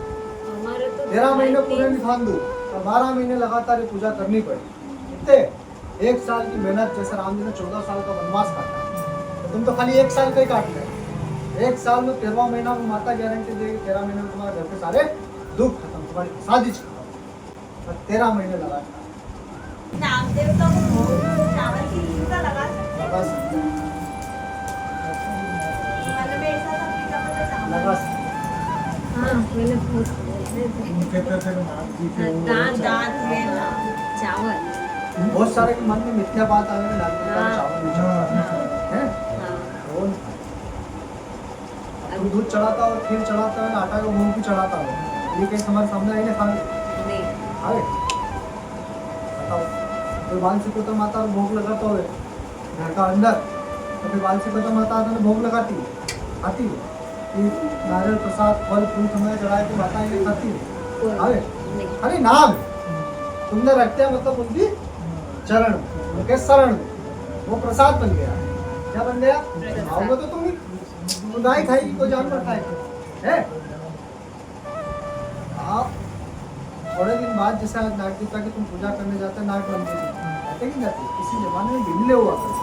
हमारे तो 13 महीने पूरे नहीं खान दो और 12 महीने लगातार ये पूजा करनी पड़ी। कितने 1 साल की मेहनत, जैसे राम जी ने 14 साल का वनवास काटा, तो तुम तो खाली 1 साल का ही काट रहे। 1 साल में 13वां महीना में माता गारंटी देगी 13 महीने में तुम्हारे घर के सारे दुख खत्म, तुम्हारी शादी खत्म, और 13 महीने लगातार नामदेव तो चावल की खीर का लगा सकते हैं। लगा सकते हैं, मतलब ऐसा सब की मतलब चावल लगा सकते हैं। हाँ मैंने बहुत उनके तरफ से नाथ जी के वो दांत दांत में चावल बहुत सारे के मन में मिथ्या बात आवे ना, हाँ। चावल नहीं हाँ, चढ़ता है, हाँ वो नहीं खाते। अब दूध चढ़ाता हो, खीर चढ़ाता हो, आटा का मूंग भी चढ़ाता हो, ये कहीं हमारे सामने आई ना खाने नहीं आए बताओ। तो बांसी को तो माता भोग लगाता हो घर का अंदर, तो फिर बांसी को तो माता भोग लगाती आती है कि नारियल प्रसाद फल फूल तुम्हें चढ़ाए तो माता ये खाती है आए। नहीं अरे नाम तुमने रखते हैं मतलब उनकी चरण उनके शरण में, वो प्रसाद बन गया। क्या बन गया? आओगे तो तुम गाय खाएगी, कोई जानवर खाएगा है। आप थोड़े दिन बाद जैसे आज नाग देवता की तुम पूजा करने जाते हैं, नाग बनते जाते कि जाते, किसी जमाने में बिमले हुआ करते।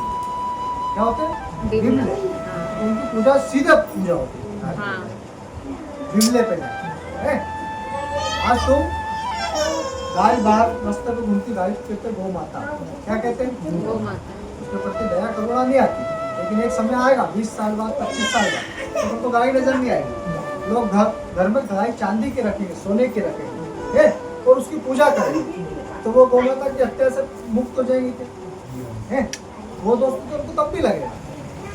क्या होते हैं? बिमले। बिमले। हाँ। उनकी पूजा सीधे पूजा होती है, हाँ बिमले पे जाते हैं। आज तुम गाय बाहर रास्ते पे घूमती गाय को कहते हैं गौ माता। क्या कहते हैं? गौ माता उसके प्रति दया करुणा नहीं आती, लेकिन एक समय आएगा 20 साल बाद 25 साल बाद तो गाय नजर नहीं आएगी। लोग घर में गाय चांदी के रखेंगे, सोने के रखेंगे है, और उसकी पूजा करेंगे, तो वो गौ माता की हत्या से मुक्त हो जाएंगे क्या है? वो दोस्तों तो उनको तब भी लगेगा,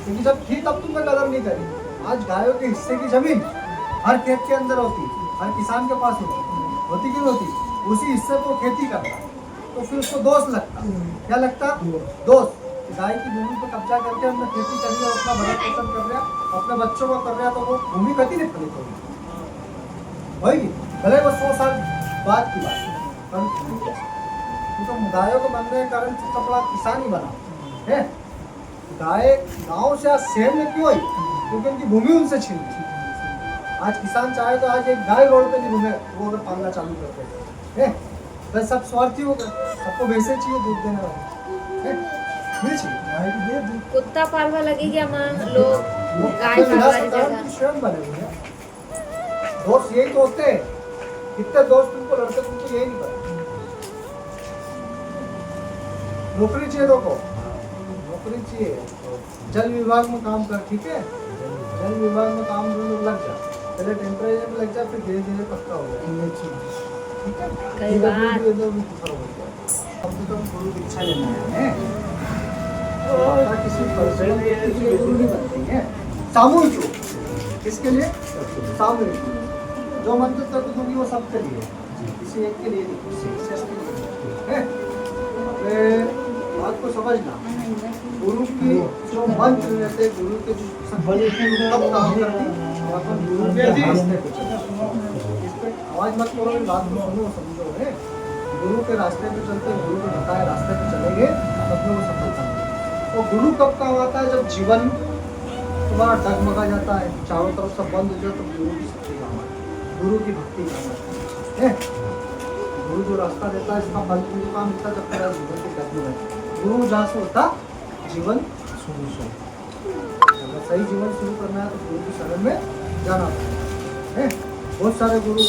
क्योंकि जब थी तब तुमने कदर नहीं करी। आज गायों के हिस्से की जमीन हर खेत के अंदर होती, हर किसान के पास होती कि नहीं होती, उसी हिस्से को खेती करता, तो फिर उसको दोष लगता। क्या लगता? दोष। गाय की भूमि पर कब्जा करके हमने खेती कर रही है, अपना भरण पोषण कर रहा है, अपने बच्चों को कर रहा है, तो वो भूमि कति नहीं फलित होगी, भले वो 100 साल बाद की बात है। तो गायों को बनने के कारण कपड़ा किसान ही बना है। गाय गांव से आज शहर में क्यों आई? क्योंकि उनकी भूमि उनसे छीन ली। आज किसान चाहे तो आज एक गाय रोड पे नहीं घूमे, वो अगर पालना चालू करते हैं तो सब स्वार्थी हो गए, सबको भैंसे चाहिए दूध देने वाले नहीं चाहिए, गाय की दे दूध। कुत्ता पालवा लगेगी हमारे लोग गाय अपने पालवा विनाश के कारण जगह तो स्वयं बने हुए हैं। दोस्त यही तो होते हैं, कितने दोस्त तुमको लड़ते तुमको यही नहीं पता। नौकरी चाहिए लोगों को, नौकरी चाहिए, जल विभाग में काम कर, ठीक है, जल विभाग में काम लग जा, पहले टेम्परेचर में लग जा, फिर धीरे धीरे पक्का हो जाए, ठीक है। कई बार अब तो तुम गुरु दीक्षा लेना है, माता किसी पर्सनल व्यक्ति के लिए गुरु नहीं बनती है, सामूहिक रूप। किसके लिए? सामूहिक रूप। जो मंत्र तक दूंगी वो सबके लिए, किसी एक के लिए नहीं, किसी विशेष के लिए है। बात को समझना, गुरु की जो मंत्र रहते, गुरु के जो सब काम करती, अपन गुरु के रास्ते पे चलते। आवाज मत करो, बात को सुनो समझो है। गुरु के रास्ते पे चलते, गुरु के बताए रास्ते पे चलेंगे तब वो सफलता मिलेगी। और गुरु कब काम आता है? जब जीवन तुम्हारा डगमगा जाता है, चारों तरफ सब बंद हो जाए, तो गुरु की शक्ति काम आती है, गुरु की भक्ति काम आती है। गुरु जो रास्ता देता है, इसका फल तुमको काम मिलता है जब तेरा जीवन की डगमगा। गुरु जहाँ से होता जीवन शुरू से, अगर सही जीवन शुरू करना है तो गुरु की शरण में जाना पड़ेगा है। बहुत सारे गुरु,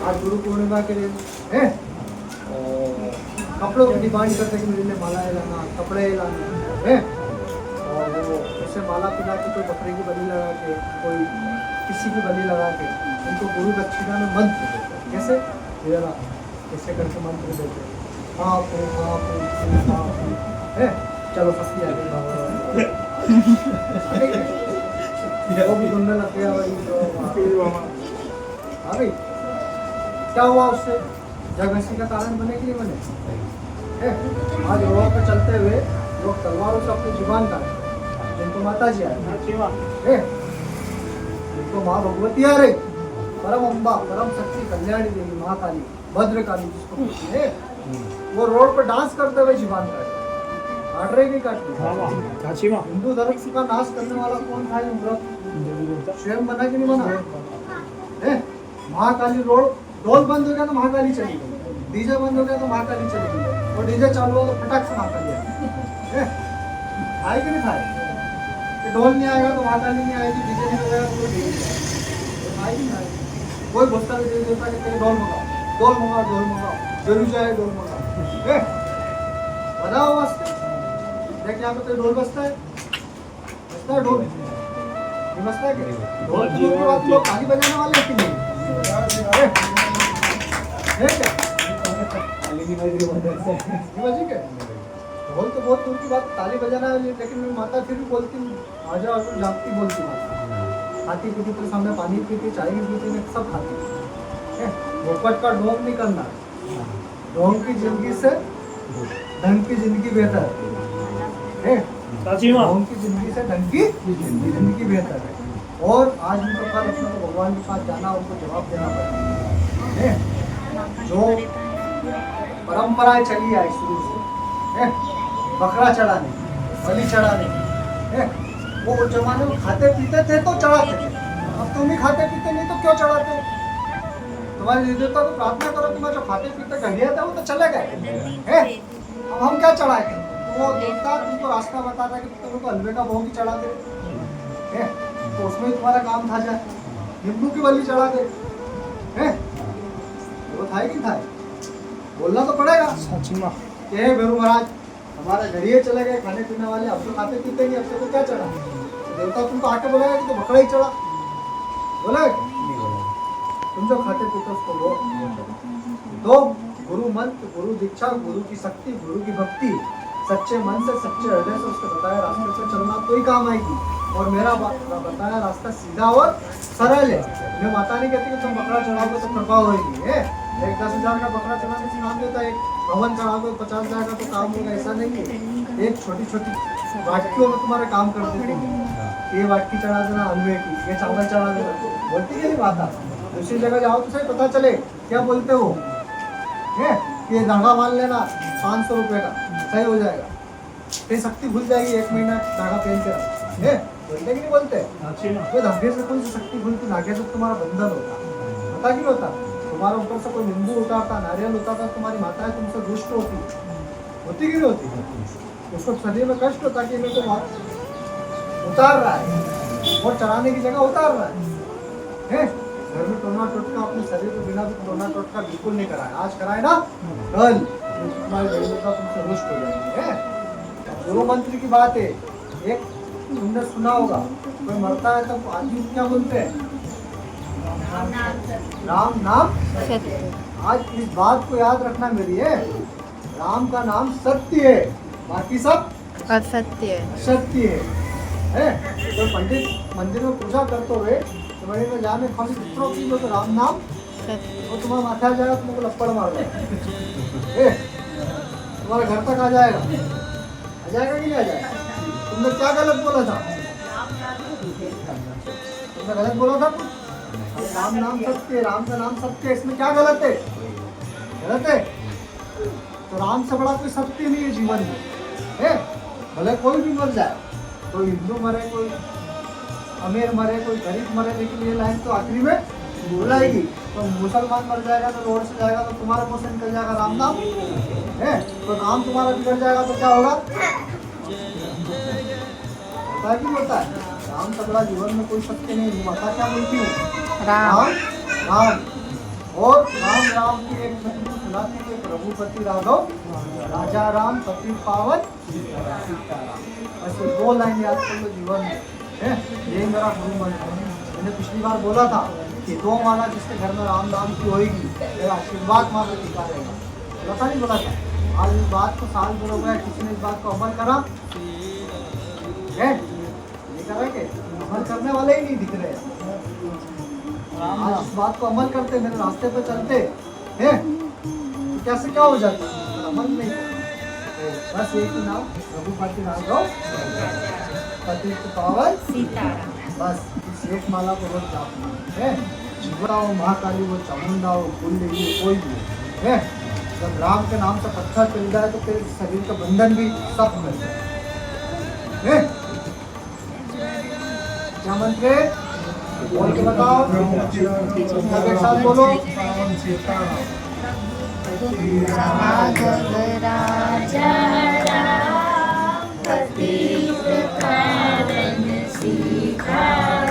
आज गुरु पूर्णिमा के लिए है कपड़ों की डिमांड करते कि मेरे लिए मालाएं लाना, कपड़े लाना है। और वो जैसे माला पिला के, कोई बकरे की बलि लगा के, कोई किसी की बलि लगा के, उनको गुरु दक्षिणा में मंत्र देते हैं। कैसे? कैसे करके मंत्र देते हैं, है। चलो फंसी आ गई, वो भी ढूंढने लग गया भाई, तो आ गई। क्या हुआ उससे? जगहसी का कारण बने कि नहीं बने? है? आज रोड पर चलते हुए लोग तलवारों से अपनी जुबान काटे, जिनको माता जी आए है, जिनको माँ भगवती आ रही, परम अम्बा, परम शक्ति, कल्याणी देवी, महाकाली, भद्रकाली जिसको कहते हैं, वो रोड पर डांस करते हुए जुबान काटे, काट रही नहीं काट रही। हिंदू धर्म का नाश करने वाला कौन था? ये व्रत स्वयं बना कि नहीं बना? है? महाकाली रोड, ढोल बंद हो गया तो महाकाली चली गई, डीजे बंद हो गया तो महाकाली चली गई, और डीजे चालू हो तो फटाक से महाकाली आई। आए कि नहीं खाए? कि ढोल नहीं आएगा तो महाकाली नहीं आएगी, डीजे नहीं होगा तो कोई डीजे नहीं आएगी, नहीं आएगी। कोई बोलता नहीं देवी देवता के ढोल मंगाओ, ढोल मंगाओ, ढोल मंगाओ, जरूर जाए ढोल मंगाओ। बताओ वास्ते देख यहाँ पे ढोल बजता है, बजता है ढोल, नहीं बजता है क्या? ढोल की बात लोग ताली बजाने वाले हैं कि नहीं? ढोल तो बहुत दूर की बात, ताली बजाना है, लेकिन मेरी माता फिर भी बोलती, आजा और जागती बोलती माता, खाती पीती तो सामने पानी पीती, चाय भी पीती, सब खाती। भोपट का ढोंग नहीं करना, ढोंग की जिंदगी से ढंग की जिंदगी बेहतर है, ढोंग की जिंदगी से ढंग की जिंदगी बेहतर है। और आज भी तो कल अपने को भगवान के पास जाना, उनको जवाब देना पड़ेगा। जो परंपराएं चली आई शुरू से, बकरा चढ़ाने, बलि चढ़ाने, वो उस जमाने में खाते पीते थे तो चढ़ाते थे, अब तुम ही खाते पीते नहीं तो क्यों चढ़ाते? तुम्हारे देवता को प्रार्थना करो, तुम्हारे जो खाते पीते घड़िया थे वो तो चले गए, अब हम क्या चढ़ाएंगे? वो देवता तुमको रास्ता बताता कि तुमको हलवे का भोग ही चढ़ा दे, तो उसमें ही तुम्हारा काम था जाए, नींबू की बलि चढ़ा दे, वो था कि था? बोलना तो पड़ेगा। हे गुरु महाराज, हमारे घड़िए चले गए खाने पीने वाले, अब तो खाते पीते नहीं, अब से तो क्या चढ़ा? तो देवता तुमको आके बोलेगा कि तो बकरा ही चढ़ा, बोले तुम जो खाते पीते उसको लो। तो गुरु मंत्र, गुरु दीक्षा, गुरु की शक्ति, गुरु की भक्ति, सच्चे मन से, सच्चे हृदय से उसके बताया रास्ते से चलना तो ही काम आएगी। और मेरा बताया रास्ता सीधा और सरल है। मैं माता नहीं कहती कि तुम बकरा चढ़ाओगे तो कृपा होगी, है? एक 10,000 का बकरा चढ़ाने से काम देता है, एक भवन चढ़ाओगे 50,000 का तो काम होगा, ऐसा नहीं है। एक छोटी छोटी वाटकियों में तुम्हारे काम कर देते हैं, ये वाटकी चढ़ा देना हलवे की, ये चावल चढ़ा देना, बोलती है माता। दूसरी जगह जाओ तो सही पता चले क्या बोलते हो, है? ये धागा मान लेना 500 रुपये का, सही हो जाएगा, फिर शक्ति भूल जाएगी, 1 महीना धागा पहन के है, बोलते कि नहीं बोलते? तो धागे से कोई शक्ति भूलती, धागे से तुम्हारा बंधन होता, पता क्यों होता? तुम्हारे ऊपर से कोई नींबू उतारता, नारियल उतारता, तुम्हारी माता है तुमसे दुष्ट होती कि नहीं होती? उसको शरीर में कष्ट होता कि मेरे को उतार रहा है, और चढ़ाने की जगह उतार रहा है? घर में टोना टोटका अपने शरीर को बिना भी टोना टोटका बिल्कुल नहीं कराया, आज कराए ना, कल तुम्हारी देवता तुमसे रुष्ट हो जाएगी, है? गुरु मंत्र की बात है, एक तुमने सुना होगा, कोई मरता है तब आदमी क्या बोलते हैं? राम नाम सत्य। आज इस बात को याद रखना मेरी है, राम का नाम सत्य है, बाकी सब असत्य सत्य है? तो पंडित मंदिर में पूजा करते हुए तो बड़े में जाने खाली पुत्रों की जो तो राम नाम वो तुम्हारा माथा आ जाएगा, तुमको लपड़ मार देगा, तुम्हारे घर तक आ जाएगा कि नहीं आ जाएगा? तुमने क्या गलत बोला था? तुमने गलत बोला था कुछ? राम नाम सत्य, राम का नाम सत्य, इसमें क्या गलत है? गलत है? तो राम से बड़ा कोई सत्य नहीं है जीवन में, है? भले कोई भी मर जाए, कोई हिंदू मरे, कोई अमीर मरे, कोई गरीब मरे, लेकिन ये लाइन तो आखिरी में बुलाएगी। तो मुसलमान मर जाएगा तो रोड से जाएगा तो तुम्हारे मुंह से निकल जाएगा राम नाम, है? तो नाम तुम्हारा बिगड़ जाएगा तो क्या होगा? पता क्यों होता है? राम से बड़ा जीवन में कोई सत्य नहीं है। माता क्या बोलती हूँ? राम राम, और राम राम की एक सुनाती है, प्रभुपति राघव राजा राम, पति पावन सीताराम। ऐसे 2 लाइन याद कर लो जीवन में, है? यही मेरा गुरु मंत्र है। मैंने पिछली बार बोला था कि 2 माला जिसके घर में राम नाम की होगी मेरा आशीर्वाद माता टिका रहेगा, बोला नहीं बोला था? आज इस बात को साल भर हो गया, किसी ने इस बात को अमल करा है? नहीं करा के अमल करने वाले ही नहीं दिख रहे। राम। आज इस बात को अमल करते, मेरे रास्ते पे चलते हैं तो कैसे क्या हो जाता है? अगर अमल नहीं करते, बस एक ही नाम रघुपति राघव पतित पावन सीताराम। बस इस एक माला को रोज जापना है। शिवरा हो, महाकाली हो, चामुंडा हो, कुल देवी हो, कोई भी हो, है। जब राम के नाम से पत्थर चल जाए तो फिर शरीर का बंधन भी सब मिल जाए है। क्या मंत्र है? बोल के बताओ, सब एक साथ बोलो। पावन सीताराम राघव राजा राम पतित पावन सीताराम।